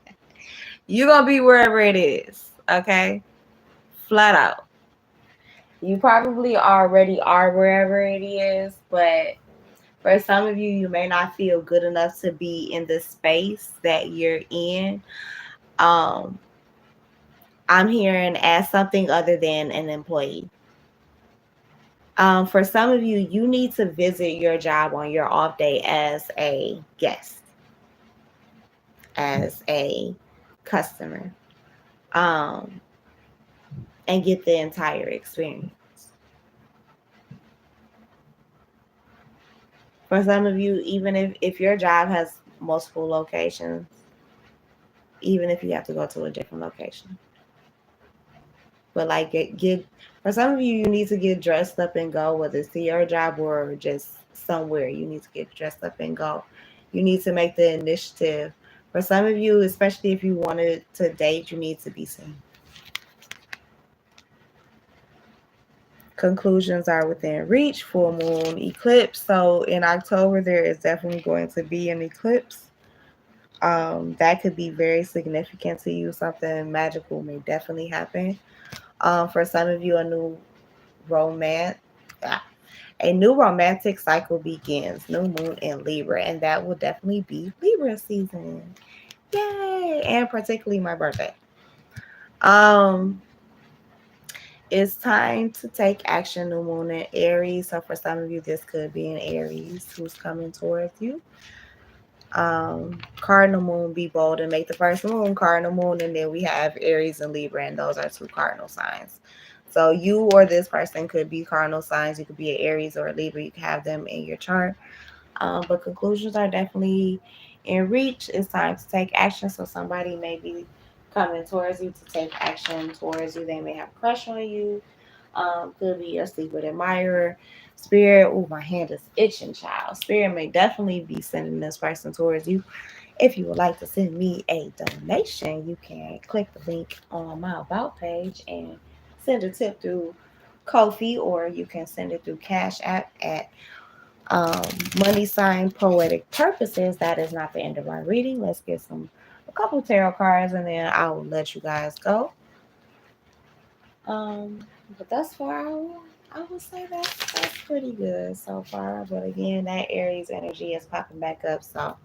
A: You're gonna be wherever it is, okay? Flat out. You probably already are wherever it is, but for some of you, you may not feel good enough to be in the space that you're in. Um, I'm hearing as something other than an employee. For some of you, you need to visit your job on your off day as a guest, as a customer, um, and get the entire experience. For some of you, even if your job has multiple locations, even if you have to go to a different location. But like get for some of you, you need to get dressed up and go, whether it's to your job or just somewhere. You need to get dressed up and go. You need to make the initiative. For some of you, especially if you wanted to date, you need to be seen. Conclusions are within reach. Full moon eclipse. So in October, there is definitely going to be an eclipse. That could be very significant to you. Something magical may definitely happen. For some of you, romance, a new romantic cycle begins. New moon in Libra, and that will definitely be Libra season. Yay! And particularly my birthday. It's time to take action. New moon in Aries. So for some of you, this could be an Aries who's coming towards you. Cardinal moon, be bold and make the first moon. Cardinal moon, and then we have Aries and Libra, and those are two cardinal signs. So you or this person could be cardinal signs. You could be an Aries or a Libra. You can have them in your chart. But conclusions are definitely in reach. It's time to take action. So somebody may be coming towards you to take action towards you. They may have a crush on you. Could be your secret admirer. Spirit, oh, my hand is itching, child. Spirit may definitely be sending this person towards you. If you would like to send me a donation, you can click the link on my About page and send a tip through Ko-fi, or you can send it through Cash App at money sign poetic purposes. That is not the end of our reading. Let's get a couple tarot cards, and then I will let you guys go. But thus far, I would say that's pretty good so far. But again, that Aries energy is popping back up. So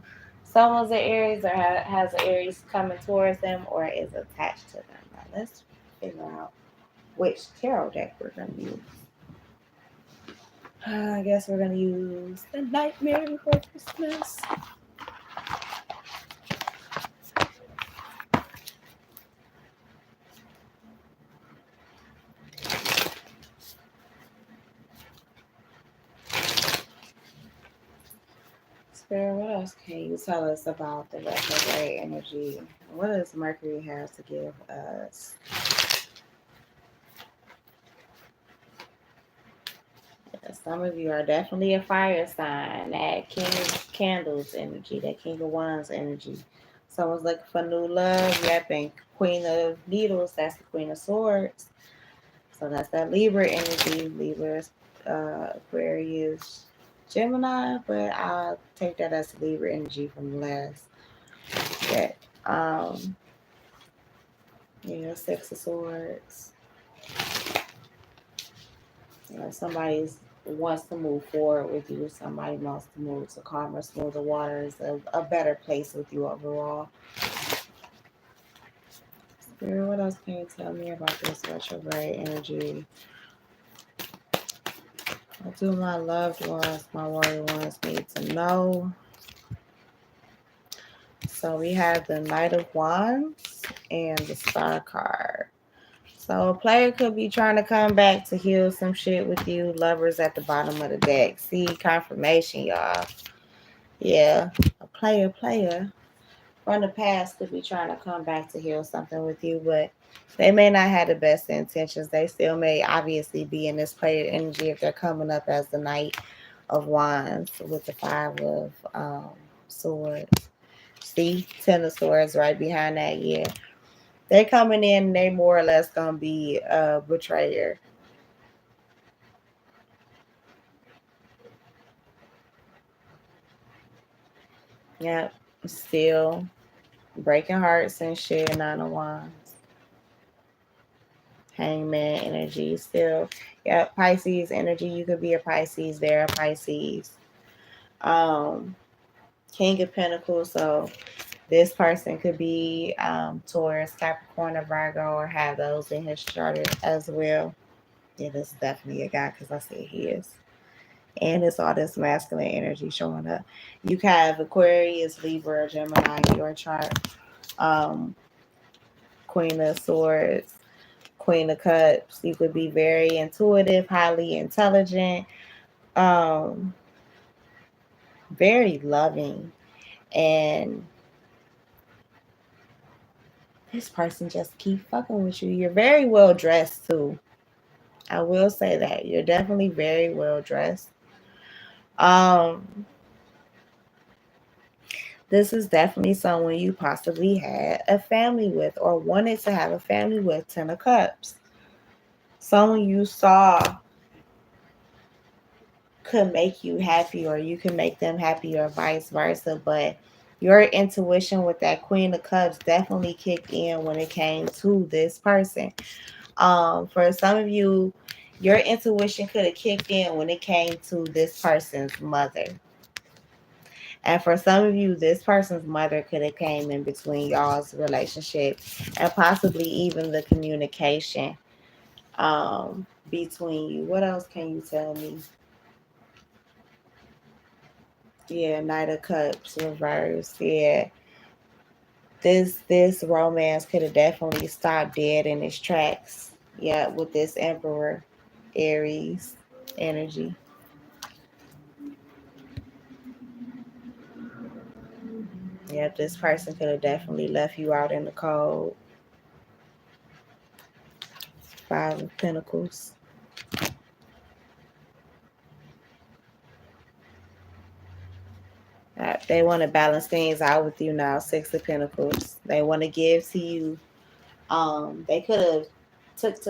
A: someone's an Aries or has an Aries coming towards them or is attached to them. Now let's figure out which tarot deck we're going to use. I guess we're going to use the Nightmare Before Christmas. Spirit, what else can you tell us about the retrograde energy? What does Mercury have to give us? Some of you are definitely a fire sign. That King of Candles energy, that King of Wands energy. Someone's looking for new love. Yep, and Queen of Needles, that's the Queen of Swords. So that's that Libra energy. Libra, Aquarius, Gemini, but I'll take that as Libra energy from the last set. Yeah, Six of Swords. Somebody wants to move forward with you. Somebody wants to move to calmer, smoother waters, a better place with you overall. Spirit, what else can you tell me about this retrograde energy? What do my loved ones, my warrior ones need to know? So we have the Knight of Wands and the Star card. So a player could be trying to come back to heal some shit with you. Lovers at the bottom of the deck. See, confirmation, y'all. Yeah, a player from the past could be trying to come back to heal something with you, but they may not have the best intentions. They still may obviously be in this player energy if they're coming up as the Knight of Wands with the Five of Swords. See, Ten of Swords right behind that. Yeah, they coming in. They more or less gonna be a betrayer. Yep, still breaking hearts and shit. Nine of Wands. Hangman energy still. Yep, Pisces energy. You could be a Pisces. They're a Pisces. Um, King of Pentacles. So this person could be Taurus, Capricorn, or Virgo, or have those in his chart as well. Yeah, this is definitely a guy because I see he is. And it's all this masculine energy showing up. You can have Aquarius, Libra, Gemini in your chart. Um, Queen of Swords, Queen of Cups. You could be very intuitive, highly intelligent, um, very loving, and this person just keep fucking with you. You're very well dressed too. I will say that you're definitely very well dressed. Um, this is definitely someone you possibly had a family with or wanted to have a family with. Ten of Cups. Someone you saw could make you happy or you can make them happy or vice versa. But your intuition with that Queen of Cups definitely kicked in when it came to this person. For some of you, your intuition could have kicked in when it came to this person's mother. And for some of you, this person's mother could have came in between y'all's relationship and possibly even the communication between you. What else can you tell me? Yeah, Knight of Cups reverse. Yeah. This romance could have definitely stopped dead in its tracks. Yeah, with this Emperor Aries energy. Yep, this person could have definitely left you out in the cold. Five of Pentacles. They want to balance things out with you now. Six of Pentacles. They want to give to you. They could have took.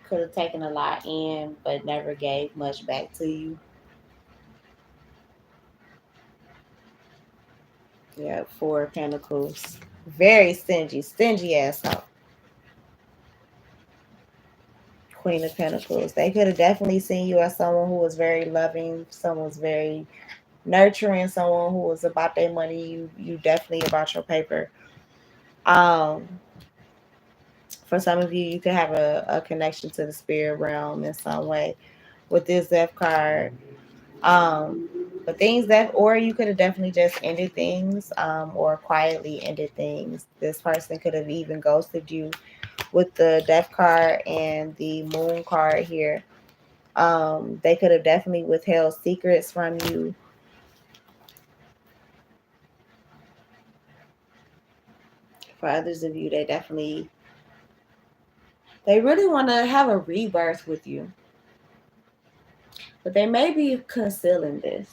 A: Could have taken a lot in, but never gave much back to you. Yeah, Four of Pentacles. Very stingy ass out. Queen of Pentacles. They could have definitely seen you as someone who was very loving, someone was very nurturing, someone who was about their money. You definitely about your paper. Um, for some of you, you could have a connection to the spirit realm in some way with this Death card. But things that, or you could have definitely just ended things, or quietly ended things. This person could have even ghosted you with the Death card and the Moon card here. They could have definitely withheld secrets from you. For others of you, they really want to have a rebirth with you. But they may be concealing this.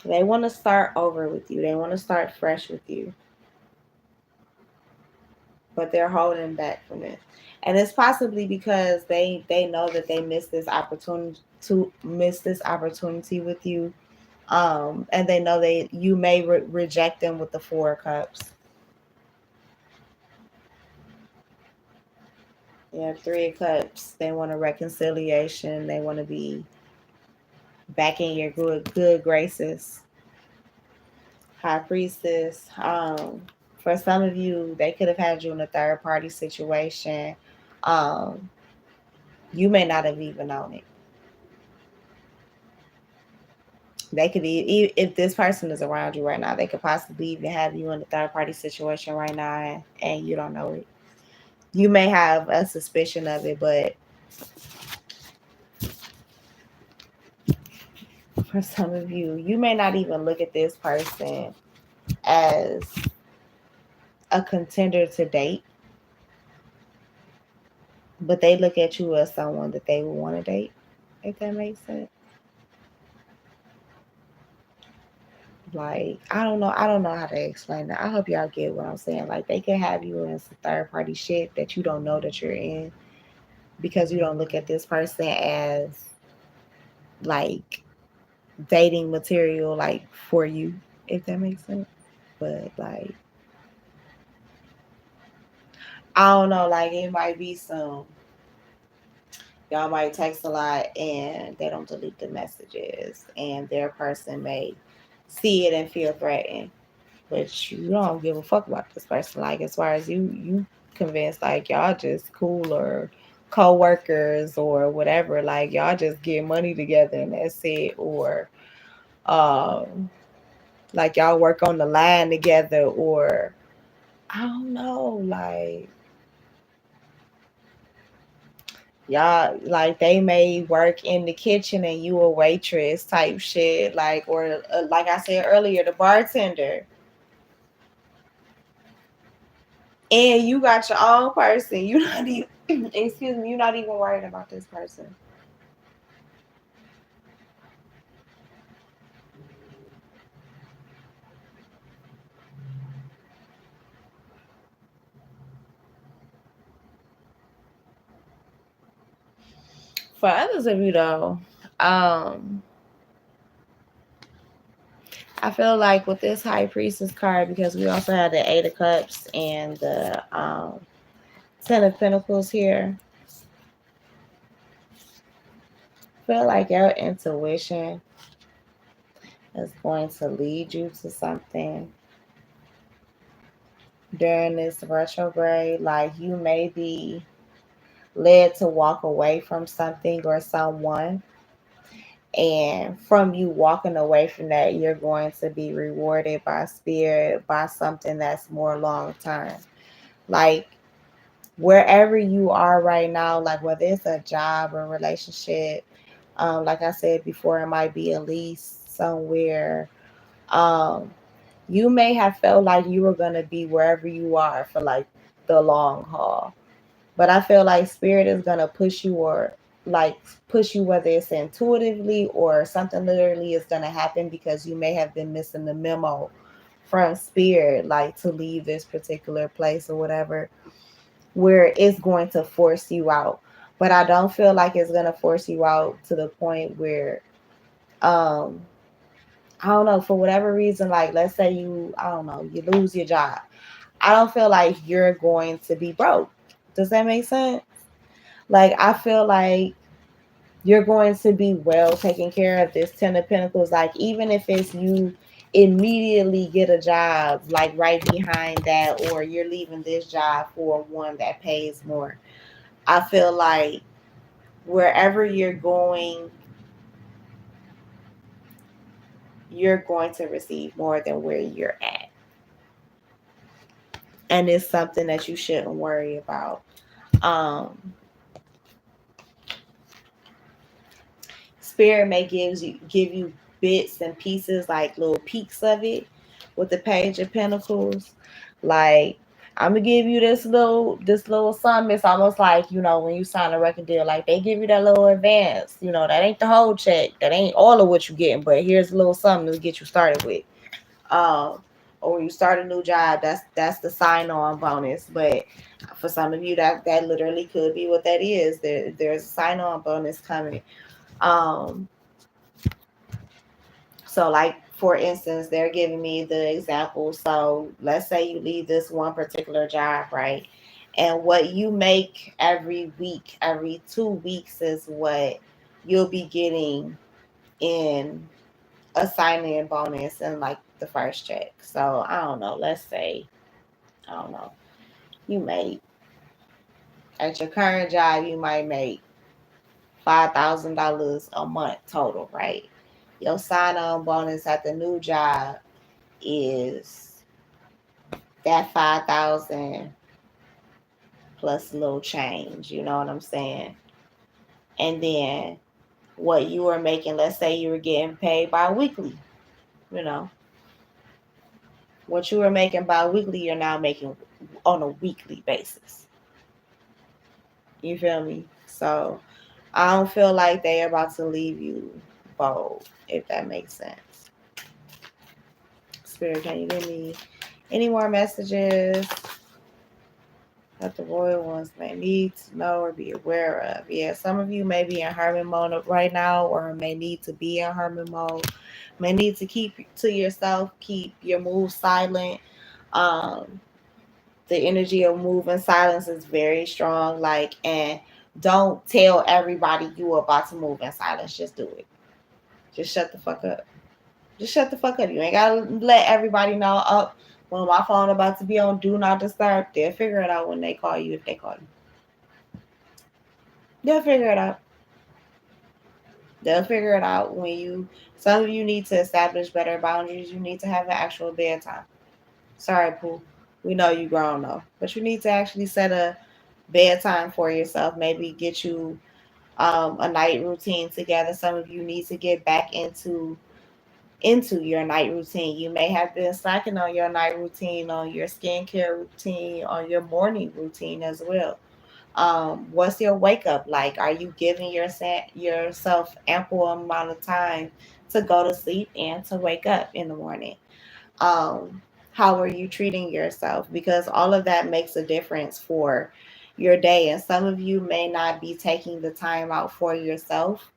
A: They want to start over with you. They want to start fresh with you. But they're holding back from it. And it's possibly because they know that they missed this opportunity with you. And they know you may reject them with the 4 of Cups. Yeah, 3 of Cups. They want a reconciliation. They want to be back in your good graces. High Priestess. For some of you, they could have had you in a third party situation. Um, you may not have even known it. They could if this person is around you right now, they could possibly even have you in a third party situation right now, and you don't know it. You may have a suspicion of it, but for some of you, you may not even look at this person as a contender to date, but they look at you as someone that they would want to date, if that makes sense. Like, I don't know how to explain that. I hope y'all get what I'm saying. Like, they can have you in some third party shit that you don't know that you're in, because you don't look at this person as like dating material, like for you, if that makes sense. But like, I don't know, like it might be some, y'all might text a lot and they don't delete the messages, and their person may see it and feel threatened, but you don't give a fuck about this person. Like, as far as you convinced, like y'all just cool, or co-workers or whatever, like y'all just get money together and that's it. Or um like y'all work on the line together, or I don't know, like y'all, like they may work in the kitchen and you a waitress type shit, like, or like I said earlier, the bartender, and you got your own person. You not even excuse me, you're not even worried about this person. For others of you though, um I feel like with this High Priestess card, because we also have the 8 of Cups and the 10 of Pentacles here, I feel like your intuition is going to lead you to something during this retrograde. Like, you may be led to walk away from something or someone, and from you walking away from that, you're going to be rewarded by spirit, by something that's more long term. Like, wherever you are right now, like whether it's a job or relationship, like I said before, it might be a lease somewhere. um you may have felt like you were going to be wherever you are for like the long haul, but I feel like spirit is going to push you, or like push you, whether it's intuitively or something literally is going to happen, because you may have been missing the memo from spirit, like to leave this particular place or whatever, where it's going to force you out. But I don't feel like it's going to force you out to the point where um I don't know, for whatever reason, like let's say you, I don't know, you lose your job. I don't feel like you're going to be broke. Does that make sense? Like, I feel like you're going to be well taken care of. This 10 of Pentacles, like even if it's you immediately get a job like right behind that, or you're leaving this job for one that pays more, I feel like wherever you're going to receive more than where you're at. And it's something that you shouldn't worry about. Um, Spirit may give you bits and pieces, like little peaks of it with the Page of Pentacles. Like, I'm gonna give you this little sum. It's almost like, when you sign a record deal, like they give you that little advance. That ain't the whole check. That ain't all of what you getting, but here's a little something to get you started with. Um, or when you start a new job, that's the sign on bonus. But for some of you, that literally could be what that is. There's a sign on bonus coming. Um, So, like, for instance, they're giving me the example. So, let's say you leave this one particular job, right? And what you make every week, every 2 weeks, is what you'll be getting in a sign-in bonus and like the first check. So, I don't know. Let's say, I don't know, you make at your current job, you might make $5,000 a month total, right? Your sign-on bonus at the new job is that 5,000 plus a little change, you know what I'm saying? And then what you were making, let's say you were getting paid bi-weekly, you know, what you were making bi-weekly, you're now making on a weekly basis. You feel me? So I don't feel like they're about to leave you bold, if that makes sense. Spirit, can you give me any more messages that the royal ones may need to know or be aware of? Yeah, some of you may be in hermit mode right now, or may need to be in hermit mode. May need to keep to yourself, keep your moves silent. Um, the energy of move and silence is very strong. And don't tell everybody you are about to move in silence. Just do it. Just shut the fuck up. Just shut the fuck up. You ain't gotta let everybody know. Oh, when my phone about to be on do not disturb. They'll figure it out when they call you, if they call you. They'll figure it out. They'll figure it out when you. Some of you need to establish better boundaries. You need to have an actual bedtime. Sorry, Pooh. We know you grown though, but you need to actually set a bedtime for yourself. Maybe get you a night routine together. Some of you need to get back into your night routine. You may have been slacking on your night routine, on your skincare routine, on your morning routine as well. What's your wake up like? Are you giving yourself ample amount of time to go to sleep and to wake up in the morning? Um, how are you treating yourself? Because all of that makes a difference for your day. And some of you may not be taking the time out for yourself,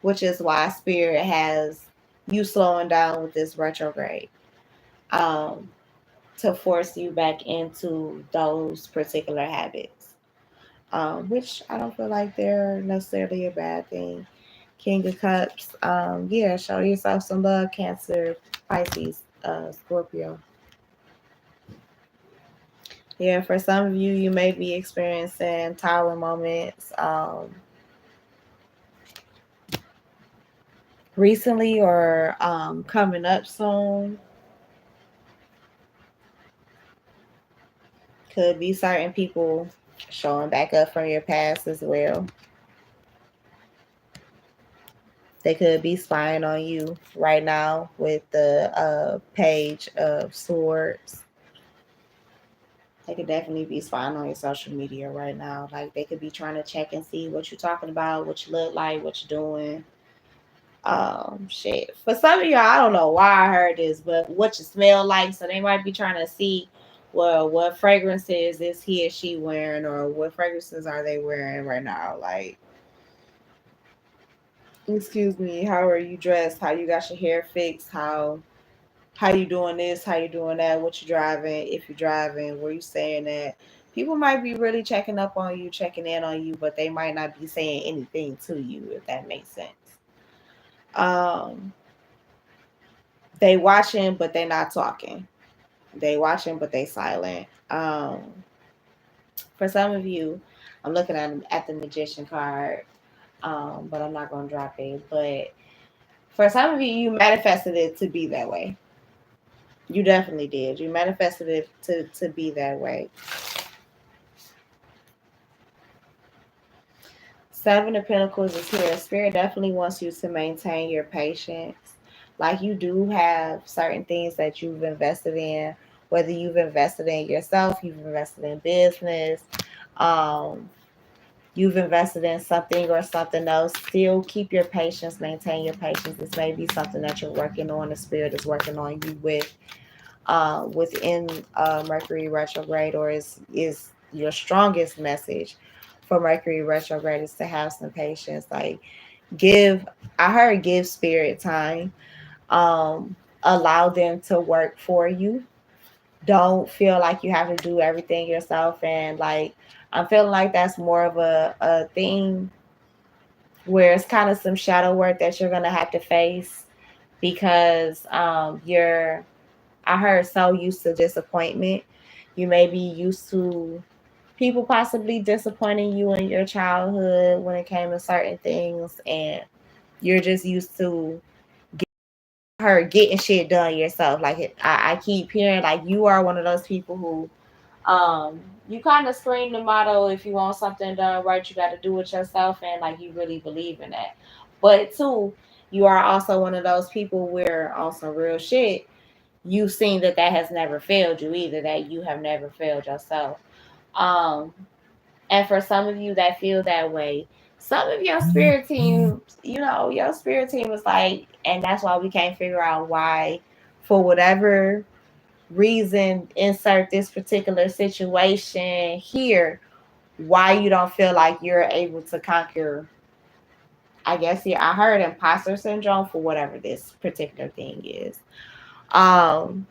A: which is why Spirit has you slowing down with this retrograde, um, to force you back into those particular habits, which I don't feel like they're necessarily a bad thing. King of Cups, yeah, show yourself some love, Cancer, Pisces, Scorpio. Yeah, for some of you, you may be experiencing tower moments recently or coming up soon. Could be certain people showing back up from your past as well. They could be spying on you right now with the Page of Swords. They could definitely be spying on your social media right now. Like they could be trying to check and see what you're talking about, what you look like, what you're doing. Shit. For some of y'all, I don't know why I heard this, but what you smell like. So they might be trying to see, well, what fragrances is he or she wearing, or what fragrances are they wearing right now? Like, excuse me, how are you dressed? How you got your hair fixed? How you doing this? How you doing that? What you driving? If you're driving, where you staying at? People might be really checking up on you, checking in on you, but they might not be saying anything to you, if that makes sense. Um, they watching, but they not talking. They watching, but they silent. For some of you, I'm looking at the magician card, but I'm not gonna drop it. But for some of you, you manifested it to be that way. You definitely did. You manifested it to be that way. Seven of Pentacles is here. Spirit definitely wants you to maintain your patience. Like you do have certain things that you've invested in whether you've invested in yourself, you've invested in business, um, you've invested in something or something else, still keep your patience, maintain your patience. This may be something that you're working on, the spirit is working on you with within Mercury retrograde, or is your strongest message for Mercury retrograde is to have some patience. Like give, I heard give spirit time. Allow them to work for you. Don't feel like you have to do everything yourself. And like I'm feeling like that's more of a thing where it's kind of some shadow work that you're gonna have to face because you're, I heard, so used to disappointment. You may be used to people possibly disappointing you in your childhood when it came to certain things, and you're just used to her getting shit done yourself. Like I keep hearing like you are one of those people who you kind of scream the motto, if you want something done right, you got to do it yourself, and like you really believe in that. But two, you are also one of those people where on some real shit, you've seen that that has never failed you either, that you have never failed yourself. Um, and for some of you that feel that way, some of your spirit team, you know, your spirit team is like, and that's why we can't figure out why, for whatever reason, insert this particular situation here, why you don't feel like you're able to conquer. I guess yeah, I heard imposter syndrome for whatever this particular thing is. Um,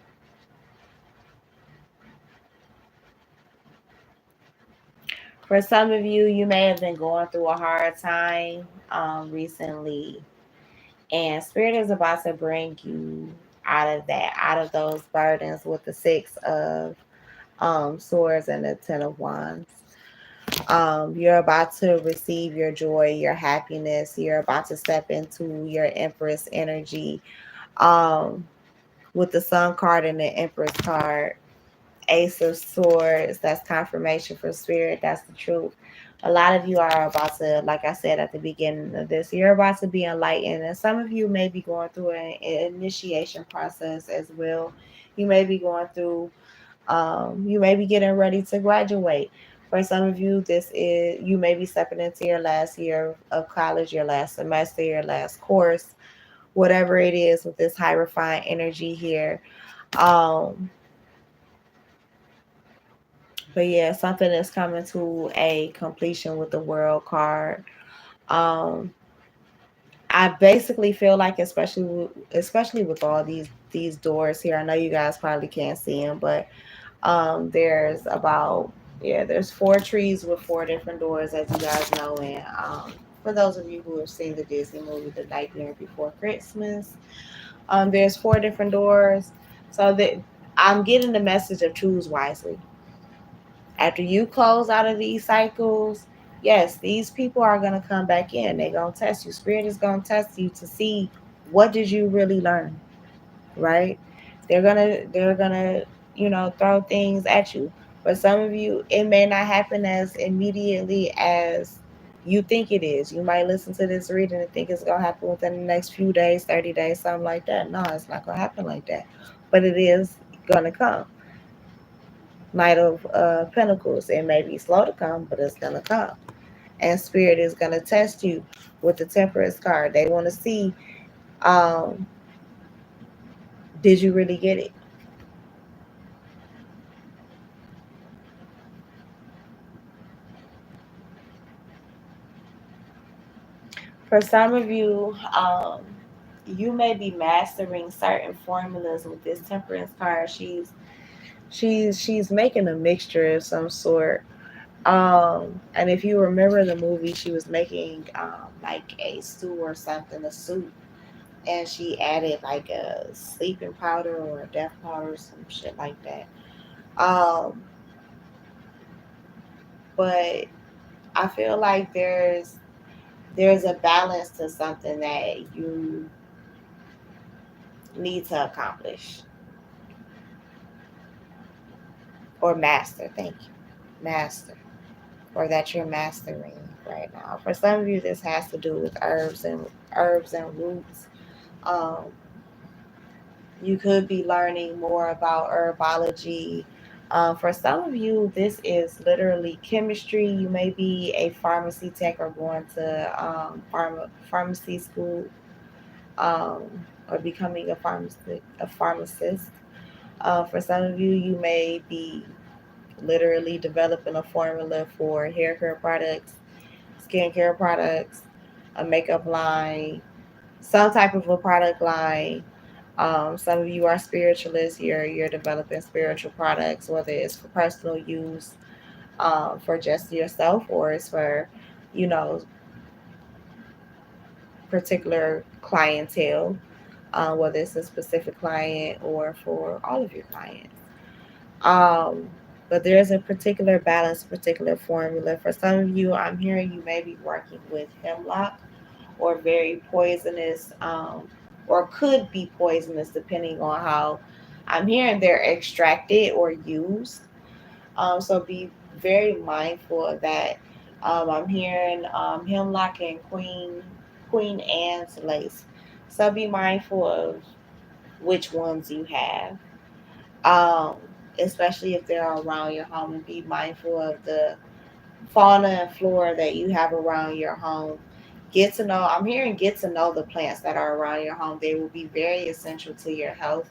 A: for some of you, you may have been going through a hard time recently, and Spirit is about to bring you out of that, out of those burdens with the Six of Swords and the Ten of Wands. You're about to receive your joy, your happiness. You're about to step into your Empress energy. Um, with the Sun card and the Empress card, Ace of Swords, that's confirmation for Spirit. That's the truth. A lot of you are about to, like I said at the beginning of this, you're about to be enlightened. And some of you may be going through an initiation process as well. You may be going through, you may be getting ready to graduate. For some of you, this is, you may be stepping into your last year of college, your last semester, your last course, whatever it is with this high refined energy here. Um, But yeah, something is coming to a completion with the World card. Um, I basically feel like, especially with all these doors here. I know you guys probably can't see them, but there's about, yeah, there's four trees with four different doors, as you guys know. And for those of you who have seen the Disney movie The Nightmare Before Christmas, there's four different doors. So that I'm getting the message of choose wisely. After you close out of these cycles, yes, these people are going to come back in. They're going to test you. Spirit is going to test you to see what did you really learn, right? They're going to, throw things at you. For some of you, it may not happen as immediately as you think it is. You might listen to this reading and think it's going to happen within the next few days, 30 days, something like that. No, it's not going to happen like that. But it is going to come. Knight of Pentacles. It may be slow to come, but it's gonna come. And Spirit is gonna test you with the Temperance card. They want to see, um, did you really get it? For some of you, you may be mastering certain formulas with this Temperance card. She's making a mixture of some sort. And if you remember the movie, she was making like a stew or something, a soup, and she added like a sleeping powder or a death powder, some shit like that. Um, but I feel like there's a balance to something that you need to accomplish or master. Thank you, master, or that you're mastering right now. For some of you, this has to do with herbs and roots. Um, You could be learning more about herbology. For some of you, this is literally chemistry. You may be a pharmacy tech or going to pharmacy school, um, or becoming a pharmacist. For some of you, you may be literally developing a formula for hair care products, skincare products, a makeup line, some type of a product line. Some of you are spiritualists. You're developing spiritual products, whether it's for personal use, for just yourself, or it's for, you know, particular clientele, whether it's a specific client or for all of your clients. Um, but there's a particular balance, particular formula. For some of you, I'm hearing you may be working with hemlock or very poisonous, or could be poisonous depending on how I'm hearing they're extracted or used. So be very mindful of that. I'm hearing hemlock and Queen Anne's lace. So be mindful of which ones you have, um, especially if they're around your home, and be mindful of the fauna and flora that you have around your home. I'm hearing get to know the plants that are around your home. They will be very essential to your health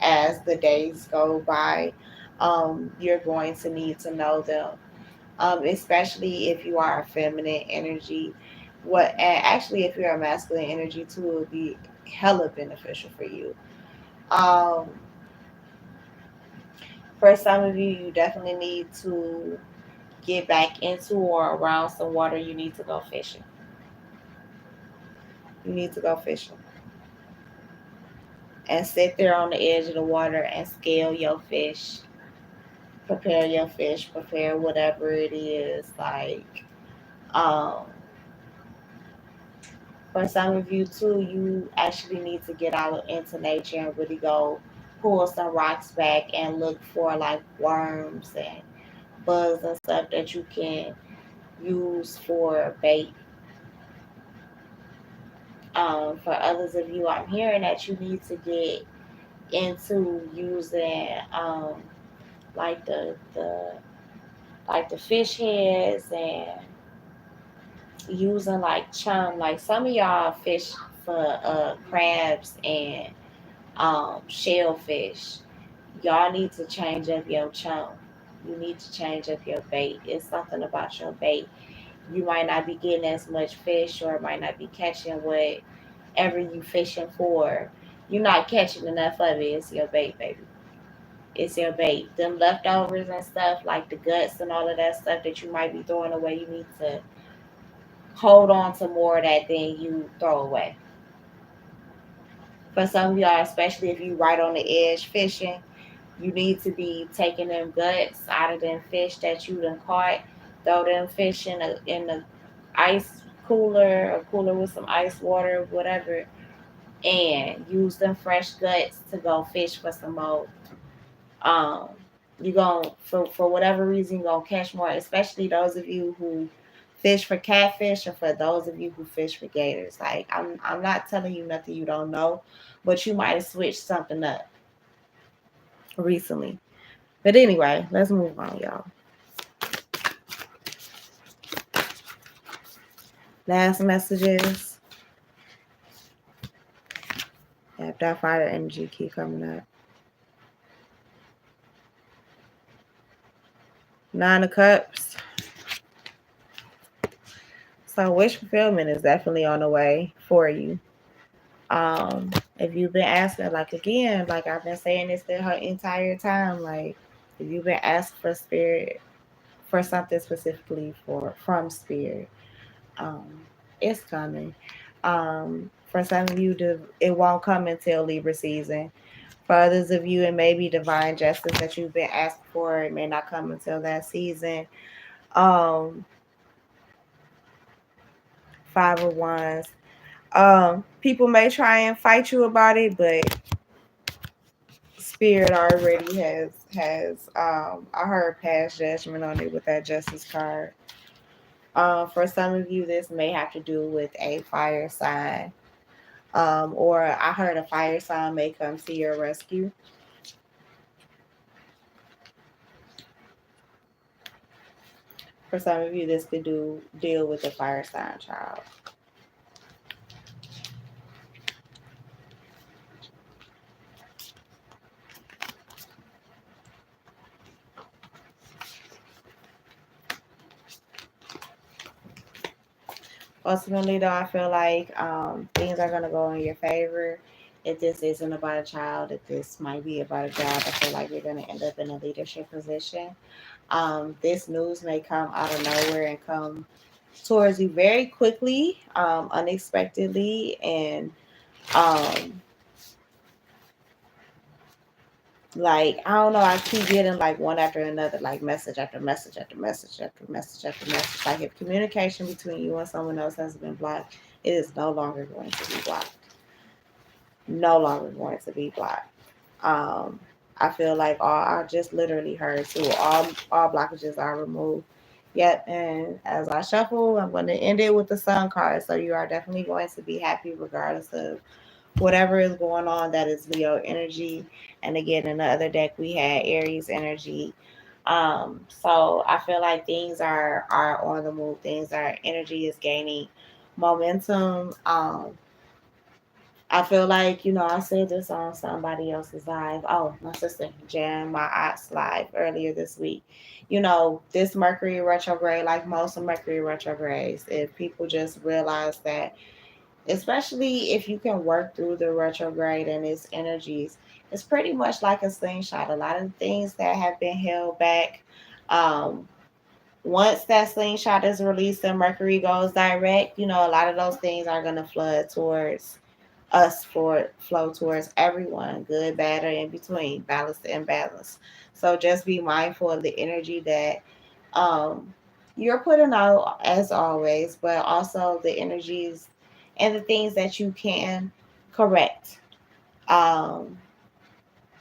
A: as the days go by. You're going to need to know them, especially if you are a feminine energy. And actually, if you're a masculine energy too, it will be hella beneficial for you. Um, for some of you, you definitely need to get back into or around some water. You need to go fishing. You need to go fishing and sit there on the edge of the water and scale your fish, prepare your fish, prepare whatever it is. Like, um, for some of you too, you actually need to get out into nature and really go pull some rocks back and look for like worms and bugs and stuff that you can use for bait. For others of you, I'm hearing that you need to get into using, like the fish heads, and using like chum. Like some of y'all fish for crabs and shellfish. Y'all need to change up your chum. You need to change up your bait. It's something about your bait. You might not be getting as much fish, or might not be catching whatever you fishing for. You're not catching enough of it. It's your bait, baby. It's your bait. Them leftovers and stuff, like the guts and all of that stuff that you might be throwing away, you need to hold on to more of that than you throw away. For some of y'all, especially if you right on the edge fishing, you need to be taking them guts out of them fish that you done caught. Throw them fish in the ice cooler, or cooler with some ice water, whatever, and use them fresh guts to go fish for some more. Um, you going for whatever reason you're gonna catch more, especially those of you who fish for catfish, or for those of you who fish for gators. Like, I'm not telling you nothing you don't know, but you might have switched something up recently. But anyway, let's move on, y'all. Last messages. Yeah, that fire energy keep coming up. Nine of Cups. So wish fulfillment is definitely on the way for you. Um, if you've been asking, like, again, like I've been saying this the her entire time, like, if you've been asking for spirit, for something specifically from spirit, um, it's coming. For some of you, it won't come until Libra season. For others of you, it may be divine justice that you've been asking for. It may not come until that season. Um, Five of Wands. People may try and fight you about it, but Spirit already has I heard past judgment on it with that Justice card. For some of you, this may have to do with a fire sign. Or I heard a fire sign may come to your rescue. For some of you, this could deal with the fire sign child. Ultimately, though, I feel like things are going to go in your favor. If this isn't about a child, if this might be about a job, I feel like you're going to end up in a leadership position. This news may come out of nowhere and come towards you very quickly, unexpectedly, and um, like I don't know, I keep getting like one after another, like message after message after message after message after message. Like if communication between you and someone else has been blocked, it is no longer going to be blocked. No longer going to be blocked. Um, I feel like I just literally heard too. All blockages are removed. Yep, and as I shuffle, I'm going to end it with the sun card. So you are definitely going to be happy regardless of whatever is going on. That is Leo energy. And again, in the other deck, we had Aries energy. So I feel like things are on the move. Things are energy is gaining momentum. I feel like, I said this on somebody else's live. Oh, my sister Jan, my aunt's live earlier this week. This Mercury retrograde, like most of Mercury retrogrades, if people just realize that, especially if you can work through the retrograde and its energies, it's pretty much like a slingshot. A lot of things that have been held back, um, once that slingshot is released and Mercury goes direct, a lot of those things are going to flood towards us, for flow towards everyone, good, bad, or in between, balanced and imbalanced. So just be mindful of the energy that um, you're putting out as always, but also the energies and the things that you can correct. Um,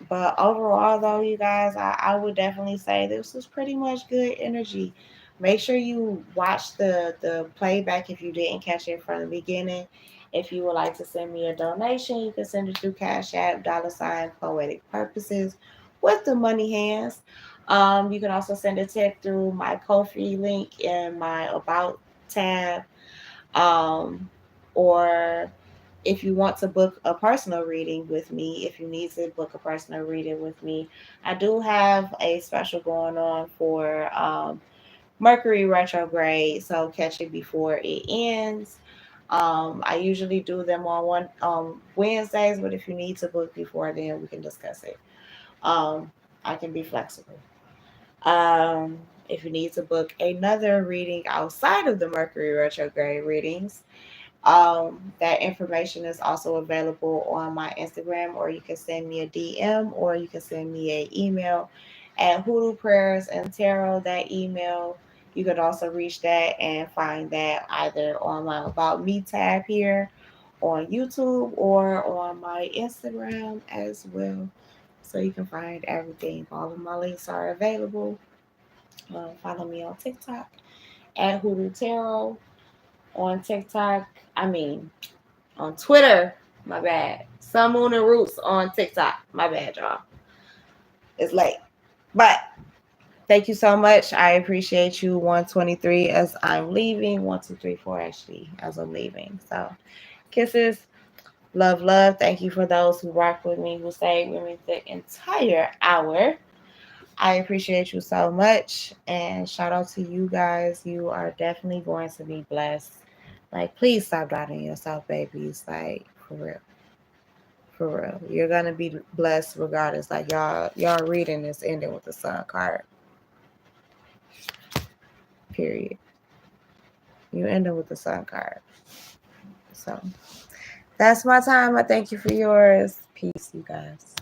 A: but overall, though, you guys, I would definitely say this was pretty much good energy. Make sure you watch the playback if you didn't catch it from the beginning. If you would like to send me a donation, you can send it through Cash App, $ Poetic Purposes with the money hands. You can also send a tip through my Ko-fi link in my About tab. Um, or if you want to book a personal reading with me, if you need to book a personal reading with me, I do have a special going on for Mercury retrograde. So catch it before it ends. I usually do them on Wednesdays, but if you need to book before then, we can discuss it. I can be flexible. If you need to book another reading outside of the Mercury retrograde readings, that information is also available on my Instagram, or you can send me a DM, or you can send me an email at Hoodoo Prayers and Tarot. That email, you could also reach that and find that either on my About Me tab here on YouTube or on my Instagram as well. So you can find everything. All of my links are available. Follow me on TikTok at Hoodoo Tarot. On TikTok, I mean, on Twitter, my bad. Sun Moon and Roots on TikTok. My bad, y'all. It's late. But thank you so much. I appreciate you. 123 as I'm leaving. 1234 actually as I'm leaving. So kisses. Love, love. Thank you for those who rocked with me, who stayed with me the entire hour. I appreciate you so much. And shout out to you guys. You are definitely going to be blessed. Like, please stop doubting yourself, babies. Like, for real. For real. You're gonna be blessed regardless. Like y'all reading this ending with the sun card. Period. You ending with the sun card. So that's my time. I thank you for yours. Peace, you guys.